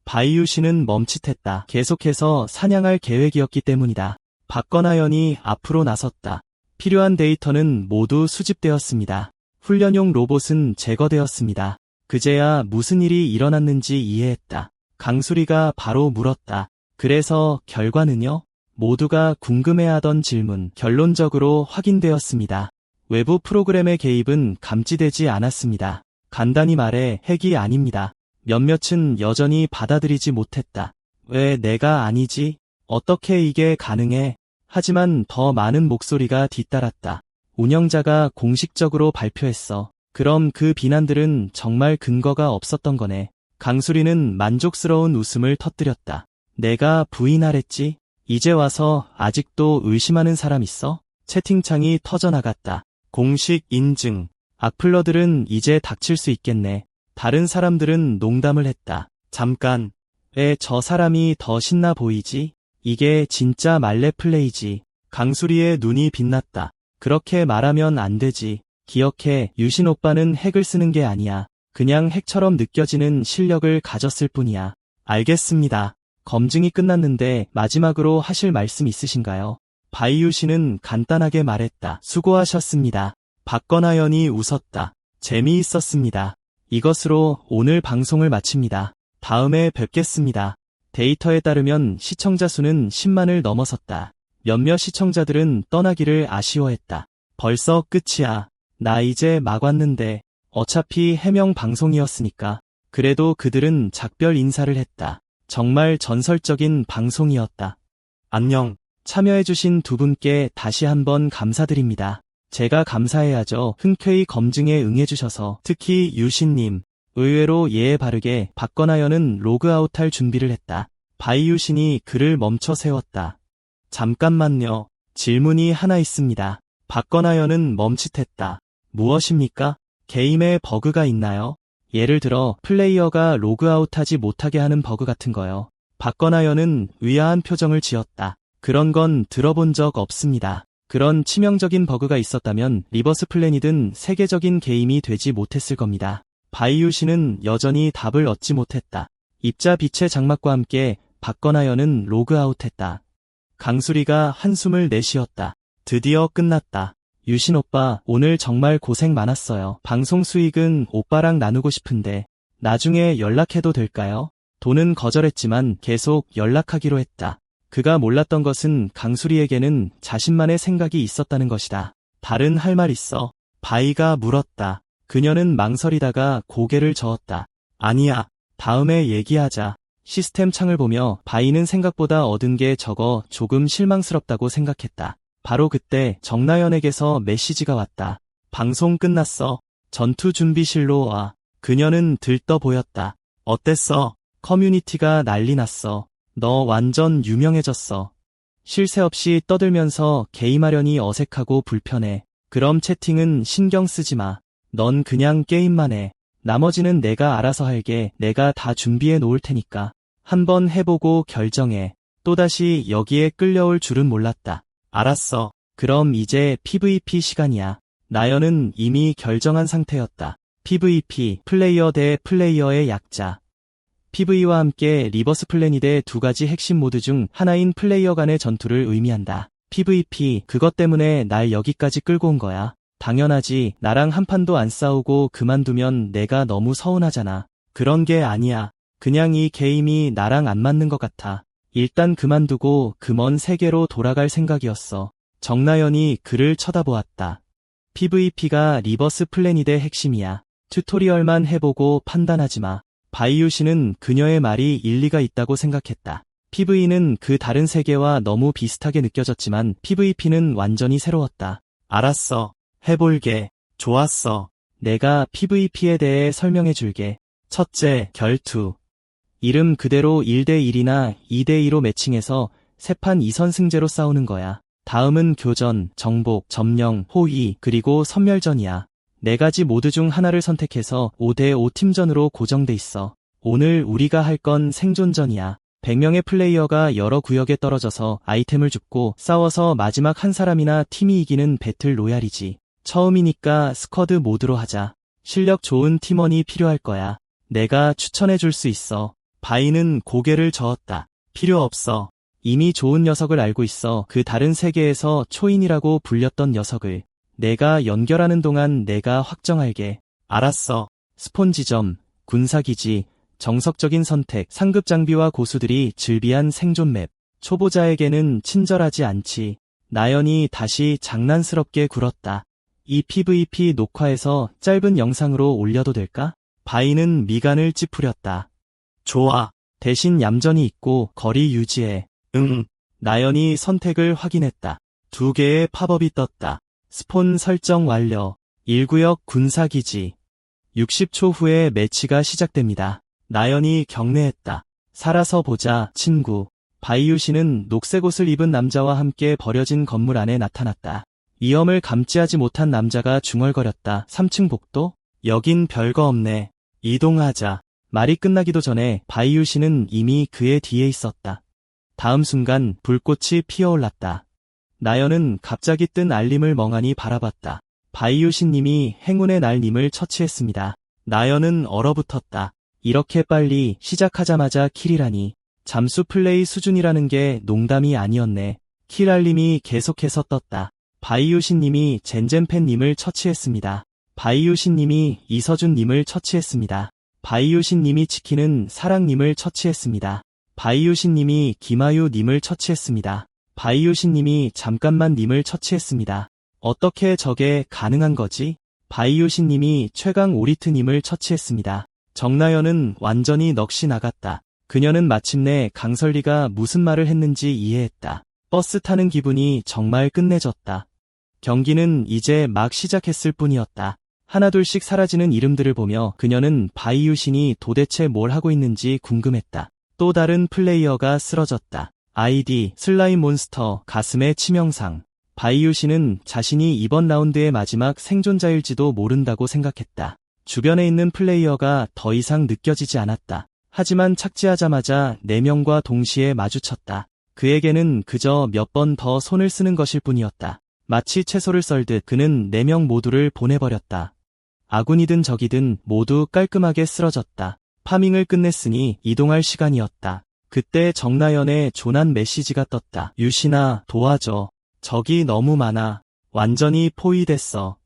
바이유신은 멈칫했다. 계속해서 사냥할 계획이었기 때문이다. 박건아연이 앞으로 나섰다. 필요한 데이터는 모두 수집되었습니다. 훈련용 로봇은 제거되었습니다. 그제야 무슨 일이 일어났는지 이해했다. 강수리가 바로 물었다. 그래서 결과는요? 모두가 궁금해하던 질문. 결론적으로 확인되었습니다. 외부 프로그램의 개입은 감지되지 않았습니다. 간단히 말해 핵이 아닙니다. 몇몇은 여전히 받아들이지 못했다. 왜 내가 아니지? 어떻게 이게 가능해? 하지만 더 많은 목소리가 뒤따랐다. 운영자가 공식적으로 발표했어. 그럼 그 비난들은 정말 근거가 없었던 거네. 강수리는 만족스러운 웃음을 터뜨렸다. 내가 부인하랬지? 이제 와서 아직도 의심하는 사람 있어? 채팅창이 터져나갔다. 공식 인증. 악플러들은 이제 닥칠 수 있겠네. 다른 사람들은 농담을 했다. 잠깐. 왜 저 사람이 더 신나 보이지? 이게 진짜 말레 플레이지. 강수리의 눈이 빛났다. 그렇게 말하면 안 되지. 기억해, 유신 오빠는 핵을 쓰는 게 아니야. 그냥 핵처럼 느껴지는 실력을 가졌을 뿐이야. 알겠습니다. 검증이 끝났는데 마지막으로 하실 말씀 있으신가요? 바이유 씨는 간단하게 말했다. 수고하셨습니다. 박건하연이 웃었다. 재미있었습니다. 이것으로 오늘 방송을 마칩니다. 다음에 뵙겠습니다. 데이터에 따르면 시청자 수는 10만을 넘어섰다. 몇몇 시청자들은 떠나기를 아쉬워했다. 벌써 끝이야. 나 이제 막 왔는데 어차피 해명 방송이었으니까. 그래도 그들은 작별 인사를 했다. 정말 전설적인 방송이었다. 안녕. 참여해주신 두 분께 다시 한번 감사드립니다. 제가 감사해야죠. 흔쾌히 검증에 응해주셔서. 특히 유신님. 의외로 예에 바르게 박건하연은 로그아웃할 준비를 했다. 바이유신이 그를 멈춰 세웠다. 잠깐만요. 질문이 하나 있습니다. 박건하연은 멈칫했다. 무엇입니까? 게임에 버그가 있나요? 예를 들어 플레이어가 로그아웃하지 못하게 하는 버그 같은 거요. 박건하연은 의아한 표정을 지었다. 그런 건 들어본 적 없습니다. 그런 치명적인 버그가 있었다면 리버스 플래닛은 세계적인 게임이 되지 못했을 겁니다. 바이유 씨는 여전히 답을 얻지 못했다. 입자 빛의 장막과 함께 박건하연은 로그아웃했다. 강수리가 한숨을 내쉬었다. 드디어 끝났다. 유신 오빠, 오늘 정말 고생 많았어요. 방송 수익은 오빠랑 나누고 싶은데 나중에 연락해도 될까요? 돈은 거절했지만 계속 연락하기로 했다. 그가 몰랐던 것은 강수리에게는 자신만의 생각이 있었다는 것이다. 다른 할 말 있어? 바이가 물었다. 그녀는 망설이다가 고개를 저었다. 아니야. 다음에 얘기하자. 시스템 창을 보며 바이는 생각보다 얻은 게 적어 조금 실망스럽다고 생각했다. 바로 그때 정나연에게서 메시지가 왔다. 방송 끝났어. 전투 준비실로 와. 그녀는 들떠 보였다. 어땠어? 커뮤니티가 난리 났어. 너 완전 유명해졌어. 쉴 새 없이 떠들면서 게임하려니 어색하고 불편해. 그럼 채팅은 신경 쓰지 마. 넌 그냥 게임만 해. 나머지는 내가 알아서 할게. 내가 다 준비해 놓을 테니까. 한번 해보고 결정해. 또다시 여기에 끌려올 줄은 몰랐다. 알았어. 그럼 이제 PVP 시간이야. 나연은 이미 결정한 상태였다. PVP, 플레이어 대 플레이어의 약자. PV와 함께 리버스 플래닛의 두 가지 핵심 모드 중 하나인 플레이어 간의 전투를 의미한다. PVP, 그것 때문에 날 여기까지 끌고 온 거야. 당연하지. 나랑 한 판도 안 싸우고 그만두면 내가 너무 서운하잖아. 그런 게 아니야. 그냥 이 게임이 나랑 안 맞는 것 같아. 일단 그만두고 그 먼 세계로 돌아갈 생각이었어. 정나연이 그를 쳐다보았다. PVP가 리버스 플래닛의 핵심이야. 튜토리얼만 해보고 판단하지 마. 바이유 씨는 그녀의 말이 일리가 있다고 생각했다. PV는 그 다른 세계와 너무 비슷하게 느껴졌지만 PVP는 완전히 새로웠다. 알았어. 해볼게. 좋았어. 내가 PVP에 대해 설명해줄게. 첫째, 결투. 이름 그대로 1대1이나 2대2로 매칭해서 세 판 2선승제로 싸우는 거야. 다음은 교전, 정복, 점령, 호위, 그리고 선멸전이야. 네 가지 모드 중 하나를 선택해서 5대5 팀전으로 고정돼 있어. 오늘 우리가 할 건 생존전이야. 100명의 플레이어가 여러 구역에 떨어져서 아이템을 줍고 싸워서 마지막 한 사람이나 팀이 이기는 배틀 로얄이지. 처음이니까 스쿼드 모드로 하자. 실력 좋은 팀원이 필요할 거야. 내가 추천해 줄 수 있어. 바이는 고개를 저었다. 필요 없어. 이미 좋은 녀석을 알고 있어. 그 다른 세계에서 초인이라고 불렸던 녀석을. 내가 연결하는 동안 내가 확정할게. 알았어. 스폰 지점, 군사기지, 정석적인 선택, 상급 장비와 고수들이 즐비한 생존 맵. 초보자에게는 친절하지 않지. 나연이 다시 장난스럽게 굴었다. 이 PVP 녹화해서 짧은 영상으로 올려도 될까? 바이는 미간을 찌푸렸다. 좋아. 대신 얌전히 있고 거리 유지해. 응. 나연이 선택을 확인했다. 2개의 팝업이 떴다. 스폰 설정 완료. 1구역 군사기지. 60초 후에 매치가 시작됩니다. 나연이 경례했다. 살아서 보자, 친구. 바이유신은 녹색 옷을 입은 남자와 함께 버려진 건물 안에 나타났다. 위험을 감지하지 못한 남자가 중얼거렸다. 3층 복도? 여긴 별거 없네. 이동하자. 말이 끝나기도 전에 바이유신은 이미 그의 뒤에 있었다. 다음 순간 불꽃이 피어올랐다. 나연은 갑자기 뜬 알림을 멍하니 바라봤다. 바이유신님이 행운의 날님을 처치했습니다. 나연은 얼어붙었다. 이렇게 빨리 시작하자마자 킬이라니. 잠수 플레이 수준이라는 게 농담이 아니었네. 킬 알림이 계속해서 떴다. 바이유신님이 젠젠팬님을 처치했습니다. 바이유신님이 이서준님을 처치했습니다. 바이유신님이 지키는 사랑님을 처치했습니다. 바이유신님이 김아유님을 처치했습니다. 바이유신님이 잠깐만님을 처치했습니다. 어떻게 저게 가능한 거지? 바이유신님이 최강 오리트님을 처치했습니다. 정나연은 완전히 넋이 나갔다. 그녀는 마침내 강설리가 무슨 말을 했는지 이해했다. 버스 타는 기분이 정말 끝내줬다. 경기는 이제 막 시작했을 뿐이었다. 하나둘씩 사라지는 이름들을 보며 그녀는 바이유신이 도대체 뭘 하고 있는지 궁금했다. 또 다른 플레이어가 쓰러졌다. 아이디 슬라임 몬스터 가슴에 치명상. 바이유신은 자신이 이번 라운드의 마지막 생존자일지도 모른다고 생각했다. 주변에 있는 플레이어가 더 이상 느껴지지 않았다. 하지만 착지하자마자 4명과 동시에 마주쳤다. 그에게는 그저 몇 번 더 손을 쓰는 것일 뿐이었다. 마치 채소를 썰듯 그는 4명 모두를 보내버렸다. 아군이든 적이든 모두 깔끔하게 쓰러졌다. 파밍을 끝냈으니 이동할 시간이었다. 그때 정나연의 조난 메시지가 떴다. 유신아, 도와줘. 적이 너무 많아. 완전히 포위됐어.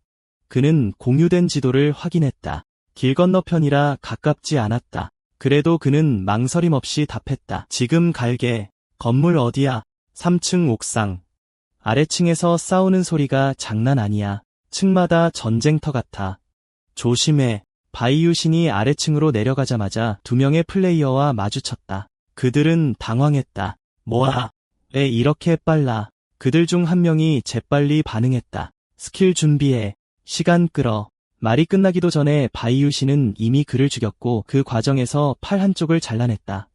그는 공유된 지도를 확인했다. 길 건너편이라 가깝지 않았다. 그래도 그는 망설임 없이 답했다. 지금 갈게. 건물 어디야? 3층 옥상. 아래층에서 싸우는 소리가 장난 아니야. 층마다 전쟁터 같아. 조심해. 바이유신이 아래층으로 내려가자마자 2명의 플레이어와 마주쳤다. 그들은 당황했다. 뭐야? 왜 이렇게 빨라? 그들 중 한 명이 재빨리 반응했다. 스킬 준비해. 시간 끌어. 말이 끝나기도 전에 바이유신은 이미 그를 죽였고 그 과정에서 팔 한쪽을 잘라냈다.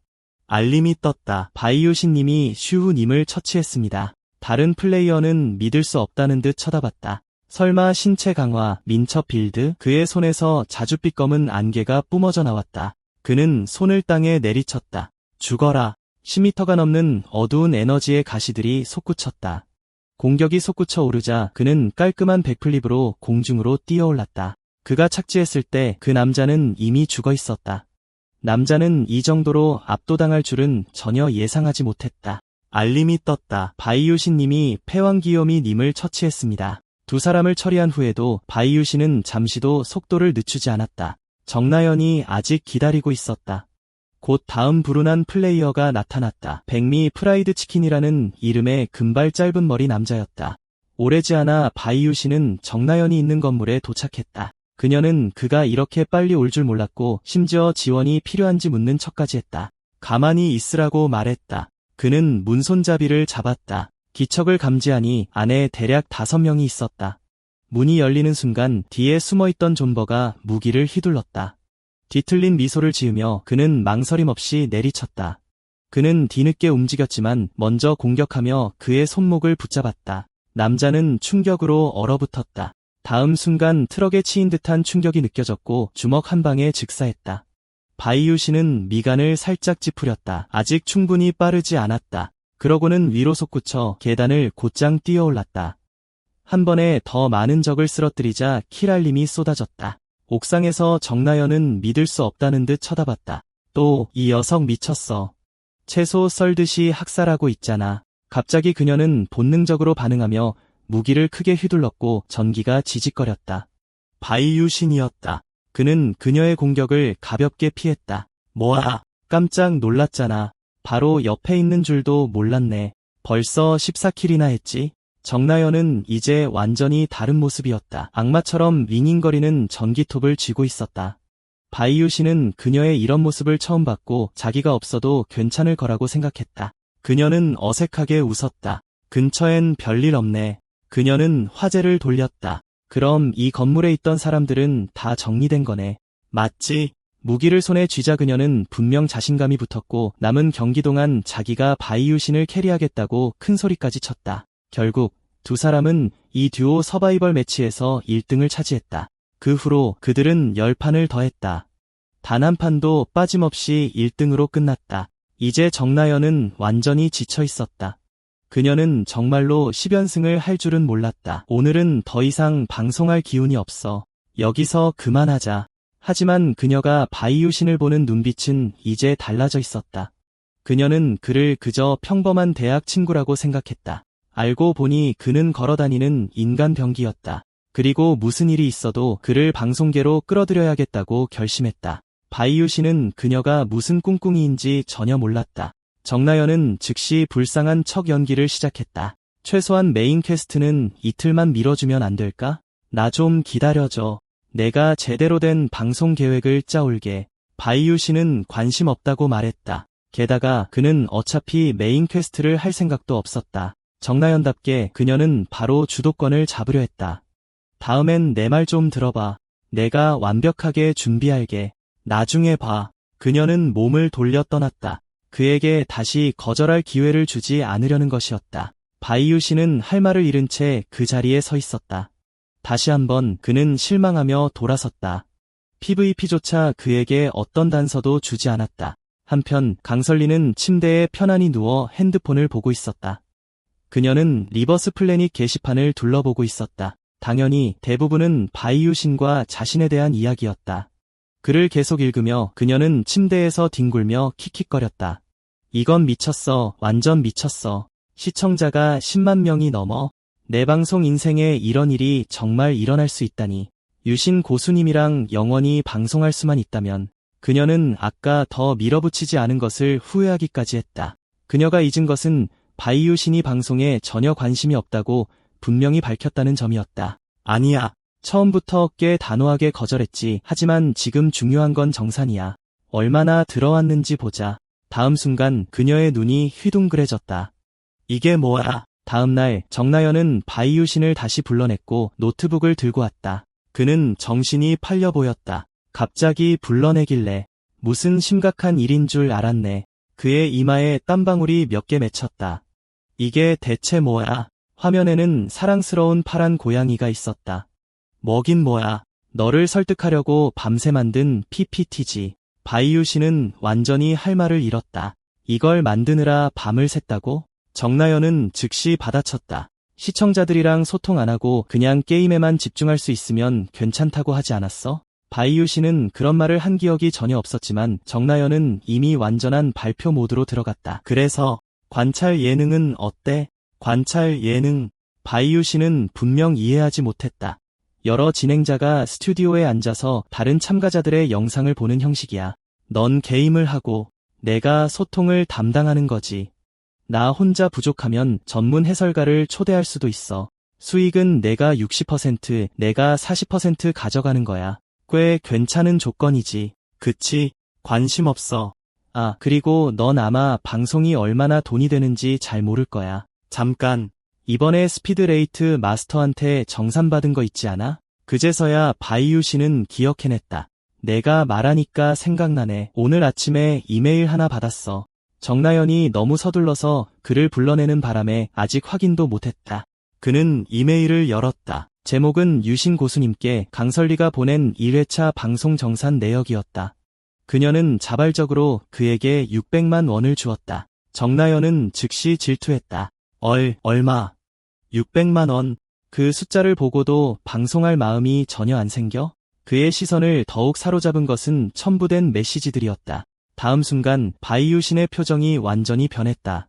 알림이 떴다. 바이유신님이 슈우님을 처치했습니다. 다른 플레이어는 믿을 수 없다는 듯 쳐다봤다. 설마 신체 강화, 민첩 빌드? 그의 손에서 자줏빛 검은 안개가 뿜어져 나왔다. 그는 손을 땅에 내리쳤다. 죽어라. 10m가 넘는 어두운 에너지의 가시들이 솟구쳤다. 공격이 솟구쳐 오르자 그는 깔끔한 백플립으로 공중으로 뛰어올랐다. 그가 착지했을 때 그 남자는 이미 죽어 있었다. 남자는 이 정도로 압도당할 줄은 전혀 예상하지 못했다. 알림이 떴다. 바이유신님이 패왕기요미님을 처치했습니다. 2 사람을 처리한 후에도 바이유신은 잠시도 속도를 늦추지 않았다. 정나연이 아직 기다리고 있었다. 곧 다음 불운한 플레이어가 나타났다. 백미 프라이드 치킨이라는 이름의 금발 짧은 머리 남자였다. 오래지 않아 바이유신은 정나연이 있는 건물에 도착했다. 그녀는 그가 이렇게 빨리 올 줄 몰랐고 심지어 지원이 필요한지 묻는 척까지 했다. 가만히 있으라고 말했다. 그는 문손잡이를 잡았다. 기척을 감지하니 안에 대략 5명이 있었다. 문이 열리는 순간 뒤에 숨어있던 존버가 무기를 휘둘렀다. 뒤틀린 미소를 지으며 그는 망설임 없이 내리쳤다. 그는 뒤늦게 움직였지만 먼저 공격하며 그의 손목을 붙잡았다. 남자는 충격으로 얼어붙었다. 다음 순간 트럭에 치인 듯한 충격이 느껴졌고 주먹 한 방에 즉사했다. 바이유신은 미간을 살짝 찌푸렸다. 아직 충분히 빠르지 않았다. 그러고는 위로 솟구쳐 계단을 곧장 뛰어올랐다. 한 번에 더 많은 적을 쓰러뜨리자 킬알림이 쏟아졌다. 옥상에서 정나연은 믿을 수 없다는 듯 쳐다봤다. 또 이 녀석 미쳤어. 채소 썰듯이 학살하고 있잖아. 갑자기 그녀는 본능적으로 반응하며 무기를 크게 휘둘렀고 전기가 지직거렸다. 바이유신이었다. 그는 그녀의 공격을 가볍게 피했다. 뭐야? 깜짝 놀랐잖아. 바로 옆에 있는 줄도 몰랐네. 벌써 14킬이나 했지? 정나연은 이제 완전히 다른 모습이었다. 악마처럼 윙윙거리는 전기톱을 쥐고 있었다. 바이유신은 그녀의 이런 모습을 처음 봤고 자기가 없어도 괜찮을 거라고 생각했다. 그녀는 어색하게 웃었다. 근처엔 별일 없네. 그녀는 화제를 돌렸다. 그럼 이 건물에 있던 사람들은 다 정리된 거네. 맞지? 무기를 손에 쥐자 그녀는 분명 자신감이 붙었고 남은 경기 동안 자기가 바이유신을 캐리하겠다고 큰 소리까지 쳤다. 결국 두 사람은 이 듀오 서바이벌 매치에서 1등을 차지했다. 그 후로 그들은 10판을 더했다. 단 한 판도 빠짐없이 1등으로 끝났다. 이제 정나연은 완전히 지쳐 있었다. 그녀는 정말로 10연승을 할 줄은 몰랐다. 오늘은 더 이상 방송할 기운이 없어. 여기서 그만하자. 하지만 그녀가 바이유신을 보는 눈빛은 이제 달라져 있었다. 그녀는 그를 그저 평범한 대학 친구라고 생각했다. 알고 보니 그는 걸어다니는 인간병기였다. 그리고 무슨 일이 있어도 그를 방송계로 끌어들여야겠다고 결심했다. 바이유신은 그녀가 무슨 꿍꿍이인지 전혀 몰랐다. 정나연은 즉시 불쌍한 척 연기를 시작했다. 최소한 메인 퀘스트는 이틀만 미뤄주면 안 될까? 나 좀 기다려줘. 내가 제대로 된 방송 계획을 짜올게. 바이유신은 관심 없다고 말했다. 게다가 그는 어차피 메인 퀘스트를 할 생각도 없었다. 정나연답게 그녀는 바로 주도권을 잡으려 했다. 다음엔 내 말 좀 들어봐. 내가 완벽하게 준비할게. 나중에 봐. 그녀는 몸을 돌려 떠났다. 그에게 다시 거절할 기회를 주지 않으려는 것이었다. 바이유신은 할 말을 잃은 채 그 자리에 서 있었다. 다시 한번 그는 실망하며 돌아섰다. PVP조차 그에게 어떤 단서도 주지 않았다. 한편 강설리는 침대에 편안히 누워 핸드폰을 보고 있었다. 그녀는 리버스 플래닛 게시판을 둘러보고 있었다. 당연히 대부분은 바이유신과 자신에 대한 이야기였다. 글을 계속 읽으며 그녀는 침대에서 뒹굴며 킥킥거렸다. 이건 미쳤어. 완전 미쳤어. 시청자가 10만 명이 넘어. 내 방송 인생에 이런 일이 정말 일어날 수 있다니. 유신 고수님이랑 영원히 방송할 수만 있다면. 그녀는 아까 더 밀어붙이지 않은 것을 후회하기까지 했다. 그녀가 잊은 것은 바이유신이 방송에 전혀 관심이 없다고 분명히 밝혔다는 점이었다. 아니야. 처음부터 꽤 단호하게 거절했지. 하지만 지금 중요한 건 정산이야. 얼마나 들어왔는지 보자. 다음 순간 그녀의 눈이 휘둥그레졌다. 이게 뭐야? 다음 날 정나연은 바이유신을 다시 불러냈고 노트북을 들고 왔다. 그는 정신이 팔려 보였다. 갑자기 불러내길래 무슨 심각한 일인 줄 알았네. 그의 이마에 땀방울이 몇 개 맺혔다. 이게 대체 뭐야? 화면에는 사랑스러운 파란 고양이가 있었다. 뭐긴 뭐야. 너를 설득하려고 밤새 만든 PPT지. 바이유신은 완전히 할 말을 잃었다. 이걸 만드느라 밤을 샜다고? 정나연은 즉시 받아쳤다. 시청자들이랑 소통 안 하고 그냥 게임에만 집중할 수 있으면 괜찮다고 하지 않았어? 바이유신은 그런 말을 한 기억이 전혀 없었지만 정나연은 이미 완전한 발표 모드로 들어갔다. 그래서 관찰 예능은 어때? 관찰 예능. 바이유신은 분명 이해하지 못했다. 여러 진행자가 스튜디오에 앉아서 다른 참가자들의 영상을 보는 형식이야. 넌 게임을 하고 내가 소통을 담당하는 거지. 나 혼자 부족하면 전문 해설가를 초대할 수도 있어. 수익은 내가 60%, 내가 40% 가져가는 거야. 꽤 괜찮은 조건이지. 그치? 관심 없어. 아, 그리고 넌 아마 방송이 얼마나 돈이 되는지 잘 모를 거야. 잠깐. 이번에 스피드레이트 마스터한테 정산받은 거 있지 않아? 그제서야 바이유신은 기억해냈다. 내가 말하니까 생각나네. 오늘 아침에 이메일 하나 받았어. 정나연이 너무 서둘러서 그를 불러내는 바람에 아직 확인도 못했다. 그는 이메일을 열었다. 제목은 유신 고수님께 강설리가 보낸 1회차 방송 정산 내역이었다. 그녀는 자발적으로 그에게 600만 원을 주었다. 정나연은 즉시 질투했다. 얼마? 600만 원. 그 숫자를 보고도 방송할 마음이 전혀 안 생겨? 그의 시선을 더욱 사로잡은 것은 첨부된 메시지들이었다. 다음 순간 바이유신의 표정이 완전히 변했다.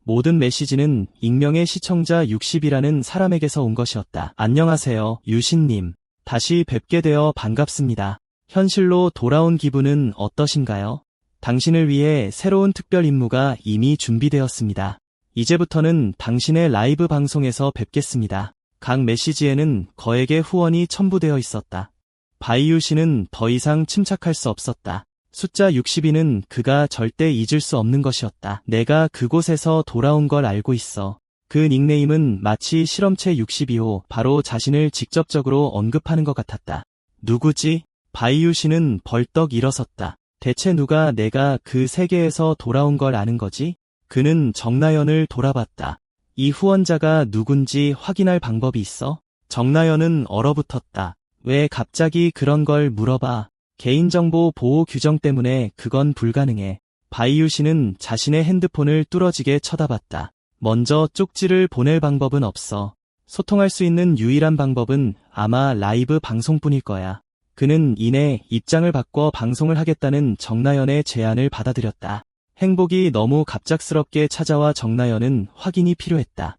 모든 메시지는 익명의 시청자 60이라는 사람에게서 온 것이었다. 안녕하세요, 유신님. 다시 뵙게 되어 반갑습니다. 현실로 돌아온 기분은 어떠신가요? 당신을 위해 새로운 특별 임무가 이미 준비되었습니다. 이제부터는 당신의 라이브 방송에서 뵙겠습니다. 각 메시지에는 거액의 후원이 첨부되어 있었다. 바이유신은 더 이상 침착할 수 없었다. 숫자 62는 그가 절대 잊을 수 없는 것이었다. 내가 그곳에서 돌아온 걸 알고 있어. 그 닉네임은 마치 실험체 62호, 바로 자신을 직접적으로 언급하는 것 같았다. 누구지? 바이유 씨는 벌떡 일어섰다. 대체 누가 내가 그 세계에서 돌아온 걸 아는 거지? 그는 정나연을 돌아봤다. 이 후원자가 누군지 확인할 방법이 있어? 정나연은 얼어붙었다. 왜 갑자기 그런 걸 물어봐? 개인정보 보호 규정 때문에 그건 불가능해. 바이유 씨는 자신의 핸드폰을 뚫어지게 쳐다봤다. 먼저 쪽지를 보낼 방법은 없어. 소통할 수 있는 유일한 방법은 아마 라이브 방송뿐일 거야. 그는 이내 입장을 바꿔 방송을 하겠다는 정나연의 제안을 받아들였다. 행복이 너무 갑작스럽게 찾아와 정나연은 확인이 필요했다.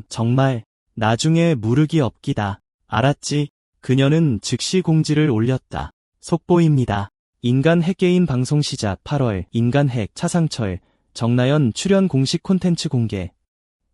정말 나중에 무르기 없기다. 알았지? 그녀는 즉시 공지를 올렸다. 속보입니다. 인간 핵게임 방송 시작 8월 인간 핵 차상철 정나연 출연 공식 콘텐츠 공개.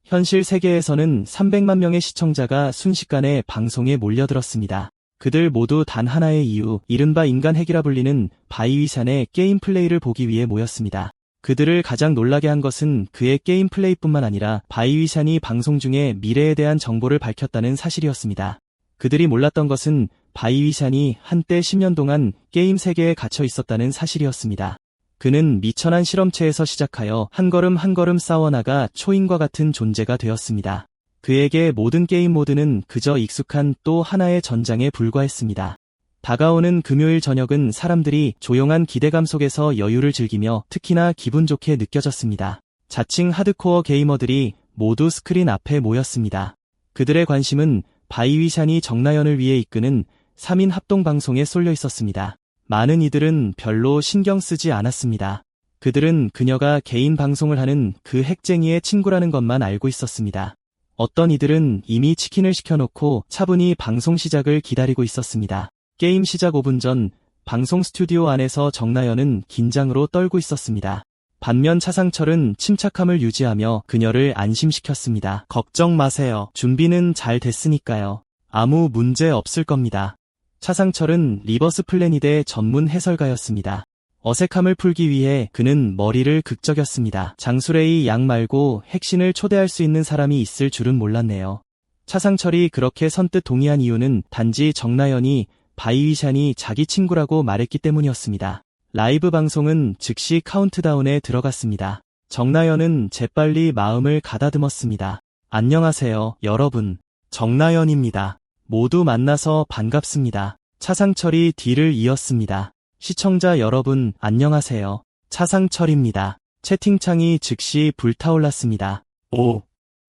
현실 세계에서는 300만 명의 시청자가 순식간에 방송에 몰려들었습니다. 그들 모두 단 하나의 이유, 이른바 인간 핵이라 불리는 바이위샨의 게임 플레이를 보기 위해 모였습니다. 그들을 가장 놀라게 한 것은 그의 게임 플레이뿐만 아니라 바이위샨이 방송 중에 미래에 대한 정보를 밝혔다는 사실이었습니다. 그들이 몰랐던 것은 바이위샨이 한때 10년 동안 게임 세계에 갇혀 있었다는 사실이었습니다. 그는 미천한 실험체에서 시작하여 한 걸음 한 걸음 쌓아나가 초인과 같은 존재가 되었습니다. 그에게 모든 게임 모드는 그저 익숙한 또 하나의 전장에 불과했습니다. 다가오는 금요일 저녁은 사람들이 조용한 기대감 속에서 여유를 즐기며 특히나 기분 좋게 느껴졌습니다. 자칭 하드코어 게이머들이 모두 스크린 앞에 모였습니다. 그들의 관심은 바이위샨이 정나연을 위해 이끄는 3인 합동 방송에 쏠려 있었습니다. 많은 이들은 별로 신경 쓰지 않았습니다. 그들은 그녀가 개인 방송을 하는 그 핵쟁이의 친구라는 것만 알고 있었습니다. 어떤 이들은 이미 치킨을 시켜놓고 차분히 방송 시작을 기다리고 있었습니다. 게임 시작 5분 전 방송 스튜디오 안에서 정나연은 긴장으로 떨고 있었습니다. 반면 차상철은 침착함을 유지하며 그녀를 안심시켰습니다. 걱정 마세요. 준비는 잘 됐으니까요. 아무 문제 없을 겁니다. 차상철은 리버스 플래닛의 전문 해설가였습니다. 어색함을 풀기 위해 그는 머리를 극적였습니다. 장수레이 양 말고 핵신을 초대할 수 있는 사람이 있을 줄은 몰랐네요. 차상철이 그렇게 선뜻 동의한 이유는 단지 정나연이 바이위샨이 자기 친구라고 말했기 때문이었습니다. 라이브 방송은 즉시 카운트다운에 들어갔습니다. 정나연은 재빨리 마음을 가다듬었습니다. 안녕하세요, 여러분. 정나연입니다. 모두 만나서 반갑습니다. 차상철이 뒤를 이었습니다. 시청자 여러분, 안녕하세요. 차상철입니다. 채팅창이 즉시 불타올랐습니다. 오,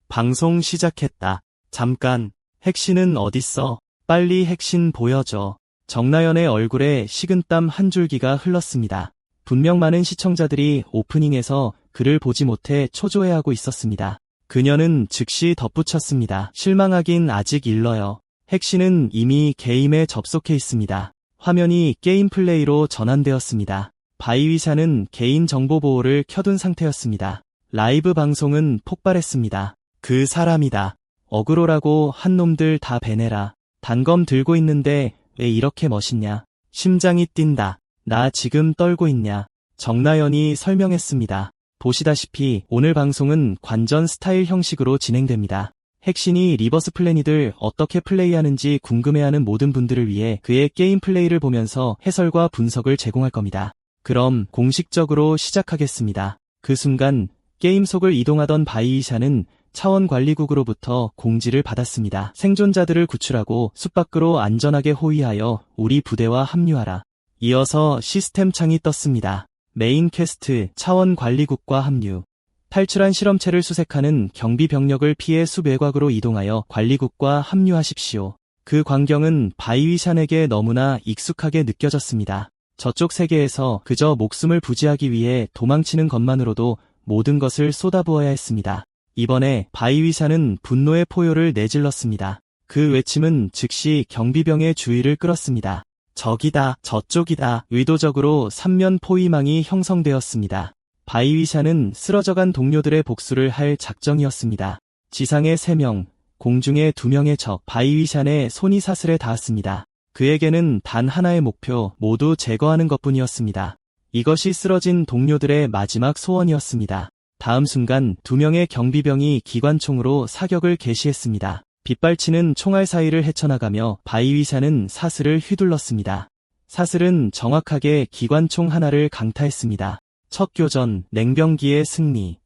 방송 시작했다. 잠깐, 핵신은 어딨어? 빨리 핵신 보여줘. 정나연의 얼굴에 식은땀 한 줄기가 흘렀습니다. 분명 많은 시청자들이 오프닝에서 그를 보지 못해 초조해하고 있었습니다. 그녀는 즉시 덧붙였습니다. 실망하긴 아직 일러요. 핵신은 이미 게임에 접속해 있습니다. 화면이 게임 플레이로 전환되었습니다. 바이위샨은 개인 정보 보호를 켜둔 상태였습니다. 라이브 방송은 폭발했습니다. 그 사람이다. 어그로라고 한 놈들 다 배내라. 단검 들고 있는데 왜 이렇게 멋있냐? 심장이 뛴다. 나 지금 떨고 있냐? 정나연이 설명했습니다. 보시다시피 오늘 방송은 관전 스타일 형식으로 진행됩니다. 핵신이 리버스 플래닛을 어떻게 플레이하는지 궁금해하는 모든 분들을 위해 그의 게임 플레이를 보면서 해설과 분석을 제공할 겁니다. 그럼 공식적으로 시작하겠습니다. 그 순간 게임 속을 이동하던 바이위샨은 차원관리국으로부터 공지를 받았습니다. 생존자들을 구출하고 숲 밖으로 안전하게 호위하여 우리 부대와 합류하라. 이어서 시스템 창이 떴습니다. 메인 퀘스트 차원관리국과 합류. 탈출한 실험체를 수색하는 경비 병력을 피해 숲 외곽으로 이동하여 관리국과 합류하십시오. 그 광경은 바이위샨에게 너무나 익숙하게 느껴졌습니다. 저쪽 세계에서 그저 목숨을 부지하기 위해 도망치는 것만으로도 모든 것을 쏟아부어야 했습니다. 이번에 바이위샨은 분노의 포효를 내질렀습니다. 그 외침은 즉시 경비병의 주의를 끌었습니다. 저기다, 저쪽이다. 의도적으로 삼면 포위망이 형성되었습니다. 바이위샨은 쓰러져간 동료들의 복수를 할 작정이었습니다. 지상에 3명, 공중에 2명의 적, 바이위샨의 손이 사슬에 닿았습니다. 그에게는 단 하나의 목표, 모두 제거하는 것뿐이었습니다. 이것이 쓰러진 동료들의 마지막 소원이었습니다. 다음 순간 2명의 경비병이 기관총으로 사격을 개시했습니다. 빗발치는 총알 사이를 헤쳐나가며 바이위샤는 사슬을 휘둘렀습니다. 사슬은 정확하게 기관총 하나를 강타했습니다. 첫 교전, 냉병기의 승리.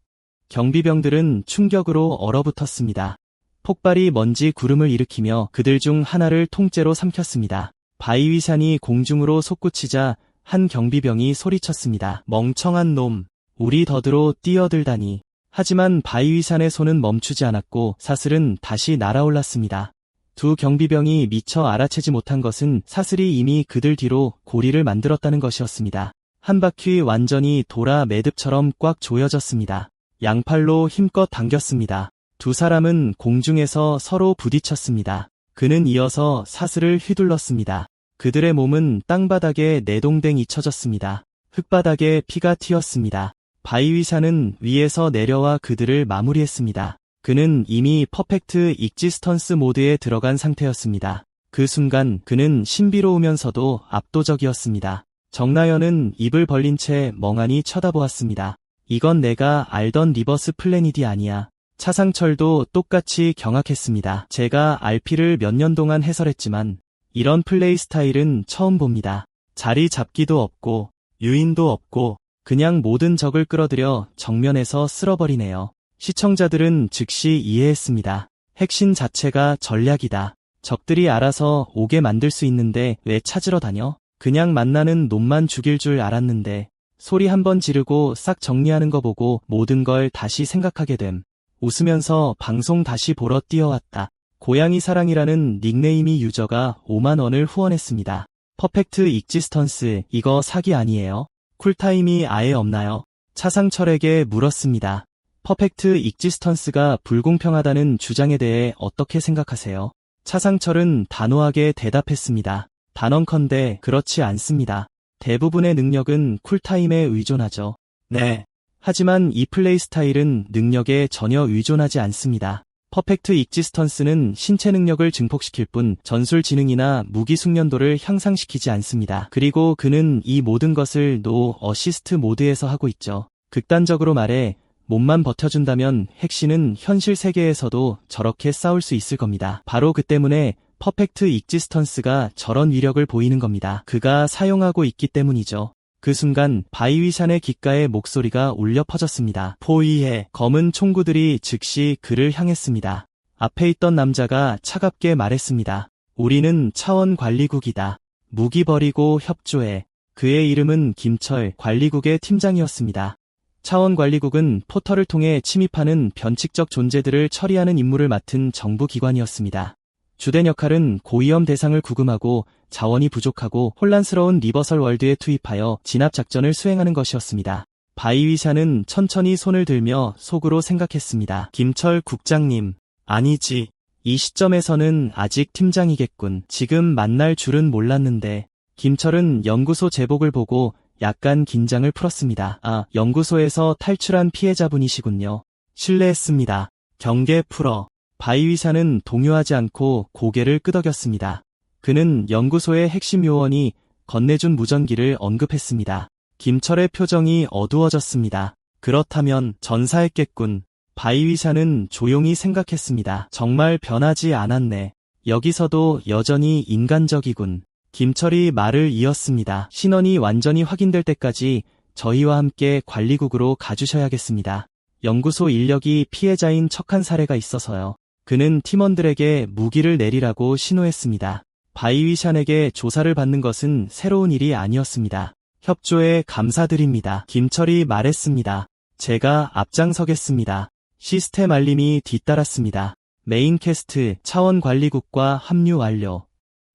경비병들은 충격으로 얼어붙었습니다. 폭발이 먼지 구름을 일으키며 그들 중 하나를 통째로 삼켰습니다. 바이위샨이 공중으로 솟구치자 한 경비병이 소리쳤습니다. 멍청한 놈, 우리 덫으로 뛰어들다니. 하지만 바이위샨의 손은 멈추지 않았고 사슬은 다시 날아올랐습니다. 두 경비병이 미처 알아채지 못한 것은 사슬이 이미 그들 뒤로 고리를 만들었다는 것이었습니다. 한 바퀴 완전히 돌아 매듭처럼 꽉 조여졌습니다. 양팔로 힘껏 당겼습니다. 두 사람은 공중에서 서로 부딪혔습니다. 그는 이어서 사슬을 휘둘렀습니다. 그들의 몸은 땅바닥에 내동댕 잊혀졌습니다. 흙바닥에 피가 튀었습니다. 바이위샤는 위에서 내려와 그들을 마무리했습니다. 그는 이미 퍼펙트 익지스턴스 모드에 들어간 상태였습니다. 그 순간 그는 신비로우면서도 압도적이었습니다. 정나연은 입을 벌린 채 멍하니 쳐다보았습니다. 이건 내가 알던 리버스 플래닛이 아니야. 차상철도 똑같이 경악했습니다. 제가 RP를 몇 년 동안 해설했지만 이런 플레이 스타일은 처음 봅니다. 자리 잡기도 없고 유인도 없고 그냥 모든 적을 끌어들여 정면에서 쓸어버리네요. 시청자들은 즉시 이해했습니다. 핵심 자체가 전략이다. 적들이 알아서 오게 만들 수 있는데 왜 찾으러 다녀? 그냥 만나는 놈만 죽일 줄 알았는데. 소리 한번 지르고 싹 정리하는 거 보고 모든 걸 다시 생각하게 됨. 웃으면서 방송 다시 보러 뛰어왔다. 고양이 사랑이라는 닉네임이 유저가 5만 원을 후원했습니다. 퍼펙트 익지스턴스, 이거 사기 아니에요? 쿨타임이 아예 없나요? 차상철에게 물었습니다. 퍼펙트 익지스턴스가 불공평하다는 주장에 대해 어떻게 생각하세요? 차상철은 단호하게 대답했습니다. 단언컨대 그렇지 않습니다. 대부분의 능력은 쿨타임에 의존하죠. 네. 하지만 이 플레이 스타일은 능력에 전혀 의존하지 않습니다. 퍼펙트 익지스턴스는 신체 능력을 증폭시킬 뿐 전술 지능이나 무기 숙련도를 향상시키지 않습니다. 그리고 그는 이 모든 것을 노 어시스트 모드에서 하고 있죠. 극단적으로 말해 몸만 버텨준다면 핵신은 현실 세계에서도 저렇게 싸울 수 있을 겁니다. 바로 그 때문에 퍼펙트 익지스턴스가 저런 위력을 보이는 겁니다. 그가 사용하고 있기 때문이죠. 그 순간 바이위샨의 귓가에 목소리가 울려 퍼졌습니다. 포위해. 검은 총구들이 즉시 그를 향했습니다. 앞에 있던 남자가 차갑게 말했습니다. 우리는 차원관리국이다. 무기 버리고 협조해. 그의 이름은 김철, 관리국의 팀장이었습니다. 차원관리국은 포털을 통해 침입하는 변칙적 존재들을 처리하는 임무를 맡은 정부기관이었습니다. 주된 역할은 고위험 대상을 구금하고 자원이 부족하고 혼란스러운 리버설 월드에 투입하여 진압작전을 수행하는 것이었습니다. 바이위샤는 천천히 손을 들며 속으로 생각했습니다. 김철 국장님, 아니지. 이 시점에서는 아직 팀장이겠군. 지금 만날 줄은 몰랐는데. 김철은 연구소 제복을 보고 약간 긴장을 풀었습니다. 아, 연구소에서 탈출한 피해자분이시군요. 실례했습니다. 경계 풀어. 바이위샤는 동요하지 않고 고개를 끄덕였습니다. 그는 연구소의 핵심 요원이 건네준 무전기를 언급했습니다. 김철의 표정이 어두워졌습니다. 그렇다면 전사했겠군. 바이위샤는 조용히 생각했습니다. 정말 변하지 않았네. 여기서도 여전히 인간적이군. 김철이 말을 이었습니다. 신원이 완전히 확인될 때까지 저희와 함께 관리국으로 가주셔야겠습니다. 연구소 인력이 피해자인 척한 사례가 있어서요. 그는 팀원들에게 무기를 내리라고 신호했습니다. 바이위샨에게 조사를 받는 것은 새로운 일이 아니었습니다. 협조에 감사드립니다. 김철이 말했습니다. 제가 앞장서겠습니다. 시스템 알림이 뒤따랐습니다. 메인 캐스트 차원관리국과 합류 완료.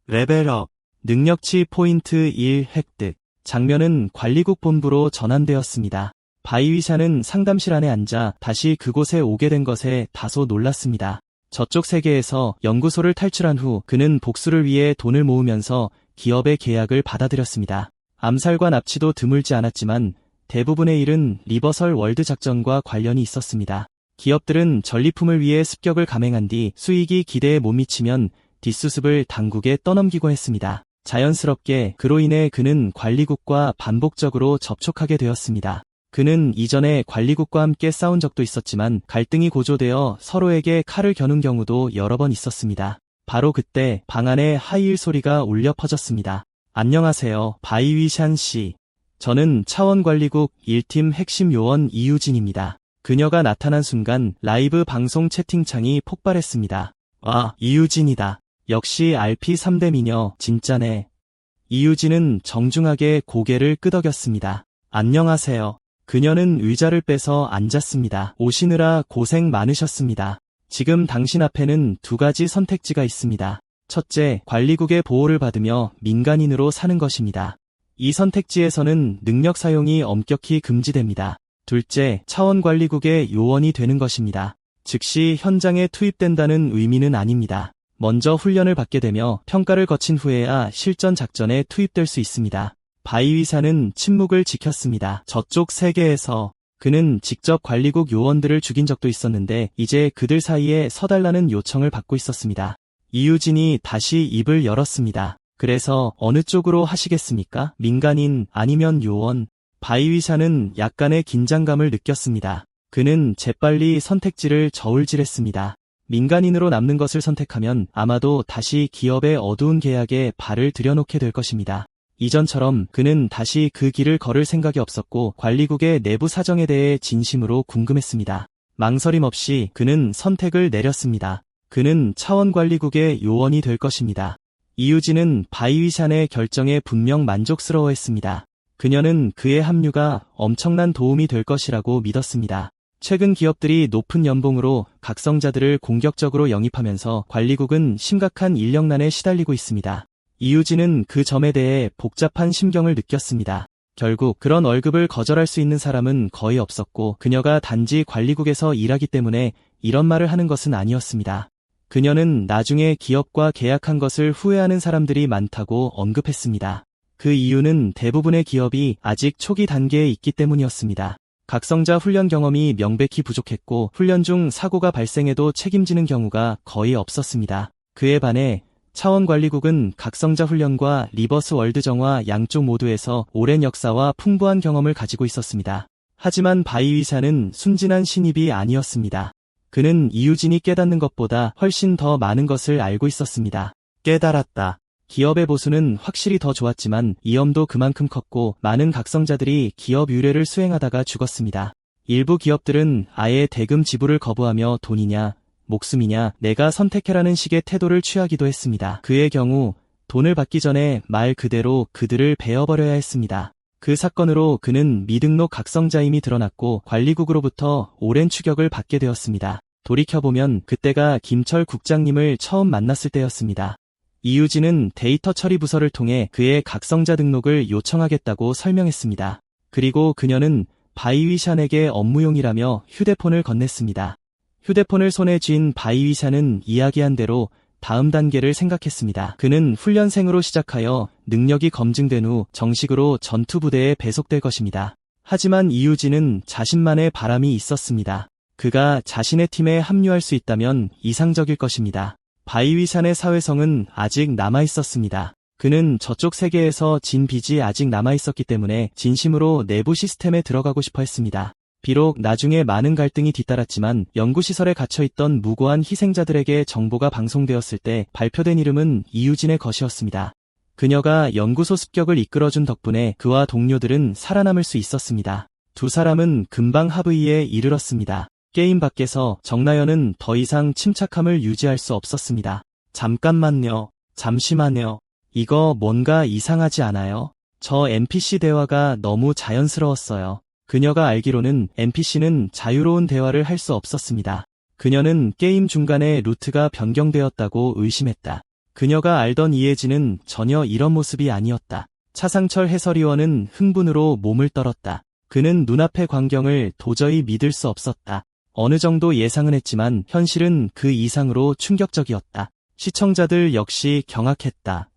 레벨업. 능력치 포인트 1 획득. 장면은 관리국 본부로 전환되었습니다. 바이위샤는 상담실 안에 앉아 다시 그곳에 오게 된 것에 다소 놀랐습니다. 저쪽 세계에서 연구소를 탈출한 후 그는 복수를 위해 돈을 모으면서 기업의 계약을 받아들였습니다. 암살과 납치도 드물지 않았지만 대부분의 일은 리버설 월드 작전과 관련이 있었습니다. 기업들은 전리품을 위해 습격을 감행한 뒤 수익이 기대에 못 미치면 뒷수습을 당국에 떠넘기곤 했습니다. 자연스럽게 그로 인해 그는 관리국과 반복적으로 접촉하게 되었습니다. 그는 이전에 관리국과 함께 싸운 적도 있었지만 갈등이 고조되어 서로에게 칼을 겨눈 경우도 여러 번 있었습니다. 바로 그때 방 안에 하이힐 소리가 울려 퍼졌습니다. 안녕하세요, 바이위샨 씨. 저는 차원관리국 1팀 핵심 요원 이유진입니다. 그녀가 나타난 순간 라이브 방송 채팅창이 폭발했습니다. 와, 이유진이다. 역시 RP 3대 미녀, 진짜네. 이유진은 정중하게 고개를 끄덕였습니다. 안녕하세요. 그녀는 의자를 빼서 앉았습니다. 오시느라 고생 많으셨습니다. 지금 당신 앞에는 두 가지 선택지가 있습니다. 첫째, 관리국의 보호를 받으며 민간인으로 사는 것입니다. 이 선택지에서는 능력 사용이 엄격히 금지됩니다. 둘째, 차원관리국의 요원이 되는 것입니다. 즉시 현장에 투입된다는 의미는 아닙니다. 먼저 훈련을 받게 되며 평가를 거친 후에야 실전 작전에 투입될 수 있습니다. 바이위샤는 침묵을 지켰습니다. 저쪽 세계에서 그는 직접 관리국 요원들을 죽인 적도 있었는데 이제 그들 사이에 서달라는 요청을 받고 있었습니다. 이유진이 다시 입을 열었습니다. 그래서 어느 쪽으로 하시겠습니까? 민간인 아니면 요원? 바이위샤는 약간의 긴장감을 느꼈습니다. 그는 재빨리 선택지를 저울질했습니다. 민간인으로 남는 것을 선택하면 아마도 다시 기업의 어두운 계약에 발을 들여놓게 될 것입니다. 이전처럼 그는 다시 그 길을 걸을 생각이 없었고 관리국의 내부 사정에 대해 진심으로 궁금했습니다. 망설임 없이 그는 선택을 내렸습니다. 그는 차원관리국의 요원이 될 것입니다. 이유진은 바이위샨의 결정에 분명 만족스러워했습니다. 그녀는 그의 합류가 엄청난 도움이 될 것이라고 믿었습니다. 최근 기업들이 높은 연봉으로 각성자들을 공격적으로 영입하면서 관리국은 심각한 인력난에 시달리고 있습니다. 이유진은 그 점에 대해 복잡한 심경을 느꼈습니다. 결국 그런 월급을 거절할 수 있는 사람은 거의 없었고 그녀가 단지 관리국에서 일하기 때문에 이런 말을 하는 것은 아니었습니다. 그녀는 나중에 기업과 계약한 것을 후회하는 사람들이 많다고 언급했습니다. 그 이유는 대부분의 기업이 아직 초기 단계에 있기 때문이었습니다. 각성자 훈련 경험이 명백히 부족했고 훈련 중 사고가 발생해도 책임지는 경우가 거의 없었습니다. 그에 반해 차원관리국은 각성자 훈련과 리버스 월드 정화 양쪽 모두에서 오랜 역사와 풍부한 경험을 가지고 있었습니다. 하지만 바이위샤는 순진한 신입이 아니었습니다. 그는 이유진이 깨닫는 것보다 훨씬 더 많은 것을 알고 있었습니다. 깨달았다. 기업의 보수는 확실히 더 좋았지만 위험도 그만큼 컸고 많은 각성자들이 기업 의뢰를 수행하다가 죽었습니다. 일부 기업들은 아예 대금 지불을 거부하며 돈이냐, 목숨이냐, 내가 선택해라는 식의 태도를 취하기도 했습니다. 그의 경우 돈을 받기 전에 말 그대로 그들을 베어버려야 했습니다. 그 사건으로 그는 미등록 각성자임이 드러났고 관리국으로부터 오랜 추격을 받게 되었습니다. 돌이켜보면 그때가 김철 국장님을 처음 만났을 때였습니다. 이유진은 데이터 처리 부서를 통해 그의 각성자 등록을 요청하겠다고 설명했습니다. 그리고 그녀는 바이위샨에게 업무용이라며 휴대폰을 건넸습니다. 휴대폰을 손에 쥔 바이위샨은 이야기한 대로 다음 단계를 생각했습니다. 그는 훈련생으로 시작하여 능력이 검증된 후 정식으로 전투부대에 배속될 것입니다. 하지만 이유진은 자신만의 바람이 있었습니다. 그가 자신의 팀에 합류할 수 있다면 이상적일 것입니다. 바이위샨의 사회성은 아직 남아있었습니다. 그는 저쪽 세계에서 진 빚이 아직 남아있었기 때문에 진심으로 내부 시스템에 들어가고 싶어 했습니다. 비록 나중에 많은 갈등이 뒤따랐지만 연구시설에 갇혀있던 무고한 희생자들에게 정보가 방송되었을 때 발표된 이름은 이유진의 것이었습니다. 그녀가 연구소 습격을 이끌어준 덕분에 그와 동료들은 살아남을 수 있었습니다. 두 사람은 금방 합의에 이르렀습니다. 게임 밖에서 정나연은 더 이상 침착함을 유지할 수 없었습니다. 잠깐만요. 잠시만요. 이거 뭔가 이상하지 않아요? 저 NPC 대화가 너무 자연스러웠어요. 그녀가 알기로는 NPC는 자유로운 대화를 할 수 없었습니다. 그녀는 게임 중간에 루트가 변경되었다고 의심했다. 그녀가 알던 이혜진은 전혀 이런 모습이 아니었다. 차상철 해설위원은 흥분으로 몸을 떨었다. 그는 눈앞의 광경을 도저히 믿을 수 없었다. 어느 정도 예상은 했지만 현실은 그 이상으로 충격적이었다. 시청자들 역시 경악했다.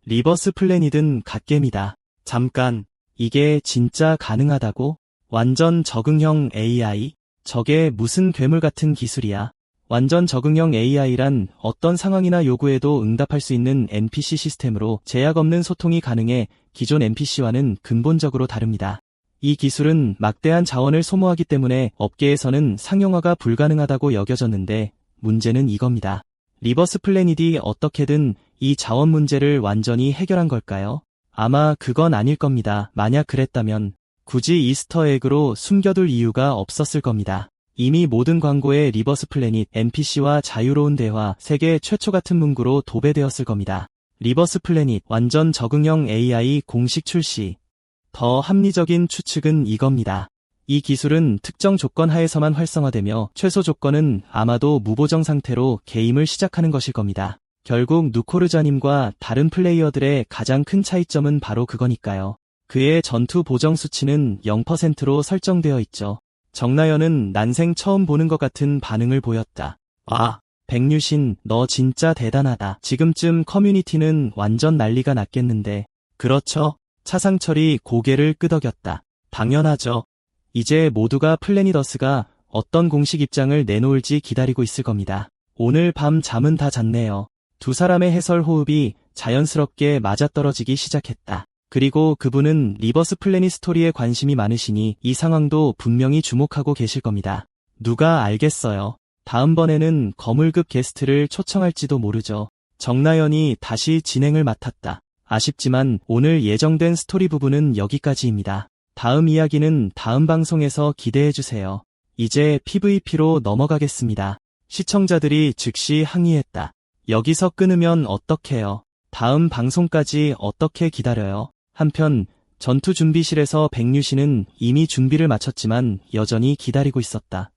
리버스 플래닛은 갓겜이다. 잠깐, 이게 진짜 가능하다고? 완전 적응형 AI? 저게 무슨 괴물 같은 기술이야? 완전 적응형 AI란 어떤 상황이나 요구에도 응답할 수 있는 NPC 시스템으로 제약 없는 소통이 가능해 기존 NPC와는 근본적으로 다릅니다. 이 기술은 막대한 자원을 소모하기 때문에 업계에서는 상용화가 불가능하다고 여겨졌는데 문제는 이겁니다. 리버스 플래닛이 어떻게든 이 자원 문제를 완전히 해결한 걸까요? 아마 그건 아닐 겁니다. 만약 그랬다면 굳이 이스터에그로 숨겨둘 이유가 없었을 겁니다. 이미 모든 광고에 리버스 플래닛, NPC와 자유로운 대화, 세계 최초 같은 문구로 도배되었을 겁니다. 리버스 플래닛, 완전 적응형 AI 공식 출시. 더 합리적인 추측은 이겁니다. 이 기술은 특정 조건 하에서만 활성화되며 최소 조건은 아마도 무보정 상태로 게임을 시작하는 것일 겁니다. 결국 누코르자님과 다른 플레이어들의 가장 큰 차이점은 바로 그거니까요. 그의 전투 보정 수치는 0%로 설정되어 있죠. 정나연은 난생 처음 보는 것 같은 반응을 보였다. 와, 백류신, 너 진짜 대단하다. 지금쯤 커뮤니티는 완전 난리가 났겠는데. 그렇죠? 차상철이 고개를 끄덕였다. 당연하죠. 이제 모두가 플래닛어스가 어떤 공식 입장을 내놓을지 기다리고 있을 겁니다. 오늘 밤 잠은 다 잤네요. 두 사람의 해설 호흡이 자연스럽게 맞아떨어지기 시작했다. 그리고 그분은 리버스 플래닛 스토리에 관심이 많으시니 이 상황도 분명히 주목하고 계실 겁니다. 누가 알겠어요. 다음번에는 거물급 게스트를 초청할지도 모르죠. 정나연이 다시 진행을 맡았다. 아쉽지만 오늘 예정된 스토리 부분은 여기까지입니다. 다음 이야기는 다음 방송에서 기대해주세요. 이제 PVP로 넘어가겠습니다. 시청자들이 즉시 항의했다. 여기서 끊으면 어떡해요? 다음 방송까지 어떻게 기다려요? 한편 전투 준비실에서 백류신은 이미 준비를 마쳤지만 여전히 기다리고 있었다.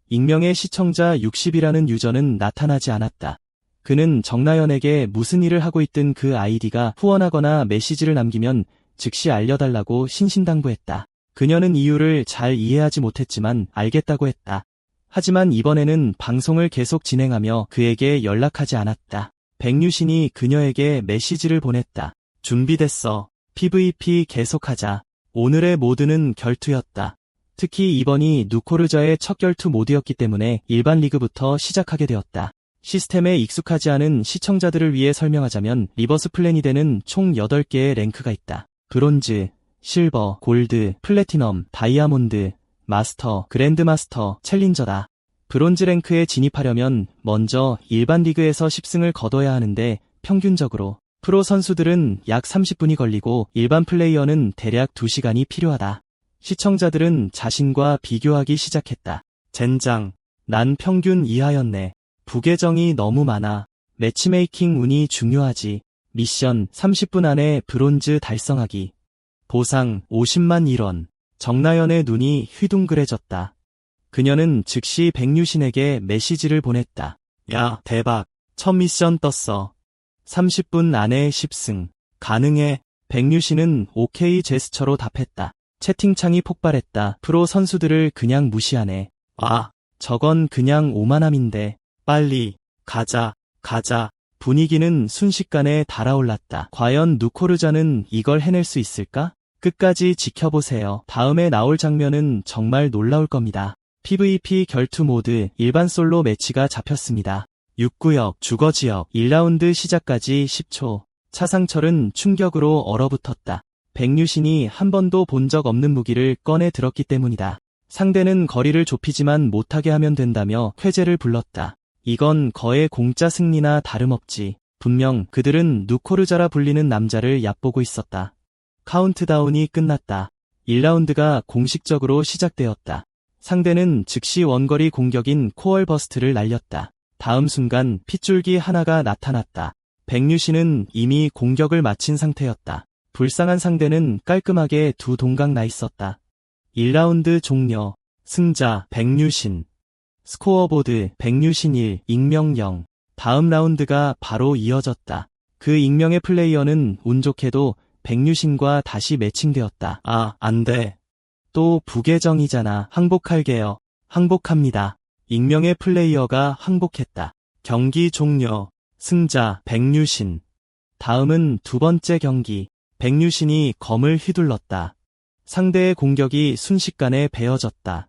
익명의 시청자 60이라는 유저는 나타나지 않았다. 그는 정나연에게 무슨 일을 하고 있든 그 아이디가 후원하거나 메시지를 남기면 즉시 알려달라고 신신당부했다. 그녀는 이유를 잘 이해하지 못했지만 알겠다고 했다. 하지만 이번에는 방송을 계속 진행하며 그에게 연락하지 않았다. 백류신이 그녀에게 메시지를 보냈다. 준비됐어. PVP 계속하자. 오늘의 모드는 결투였다. 특히 이번이 누코르자의 첫 결투 모드였기 때문에 일반 리그부터 시작하게 되었다. 시스템에 익숙하지 않은 시청자들을 위해 설명하자면 리버스 플래닛에는 총 8개의 랭크가 있다. 브론즈, 실버, 골드, 플래티넘, 다이아몬드, 마스터, 그랜드마스터, 챌린저다. 브론즈 랭크에 진입하려면 먼저 일반 리그에서 10승을 거둬야 하는데 평균적으로 프로 선수들은 약 30분이 걸리고 일반 플레이어는 대략 2시간이 필요하다. 시청자들은 자신과 비교하기 시작했다. 젠장, 난 평균 이하였네. 부계정이 너무 많아. 매치메이킹 운이 중요하지. 미션 30분 안에 브론즈 달성하기. 보상 50만 1원. 정나연의 눈이 휘둥그레졌다. 그녀는 즉시 백류신에게 메시지를 보냈다. 야, 대박. 첫 미션 떴어. 30분 안에 10승. 가능해. 백류신은 오케이 제스처로 답했다. 채팅창이 폭발했다. 프로 선수들을 그냥 무시하네. 아, 저건 그냥 오만함인데. 빨리, 가자. 분위기는 순식간에 달아올랐다. 과연 누코르자는 이걸 해낼 수 있을까? 끝까지 지켜보세요. 다음에 나올 장면은 정말 놀라울 겁니다. PVP 결투 모드 일반 솔로 매치가 잡혔습니다. 6구역 주거지역 1라운드 시작까지 10초. 차상철은 충격으로 얼어붙었다. 백류신이 한 번도 본 적 없는 무기를 꺼내 들었기 때문이다. 상대는 거리를 좁히지만 못하게 하면 된다며 쾌재를 불렀다. 이건 거의 공짜 승리나 다름없지. 분명 그들은 누코르자라 불리는 남자를 얕보고 있었다. 카운트다운이 끝났다. 1라운드가 공식적으로 시작되었다. 상대는 즉시 원거리 공격인 코얼 버스트를 날렸다. 다음 순간 핏줄기 하나가 나타났다. 백류신은 이미 공격을 마친 상태였다. 불쌍한 상대는 깔끔하게 두 동강 나 있었다. 1라운드 종료. 승자 백류신. 스코어보드 백류신 1, 익명 0. 다음 라운드가 바로 이어졌다. 그 익명의 플레이어는 운 좋게도 백류신과 다시 매칭되었다. 아, 안 돼. 또 부계정이잖아. 항복할게요. 항복합니다. 익명의 플레이어가 항복했다. 경기 종료. 승자 백류신. 다음은 두 번째 경기. 백류신이 검을 휘둘렀다. 상대의 공격이 순식간에 베어졌다.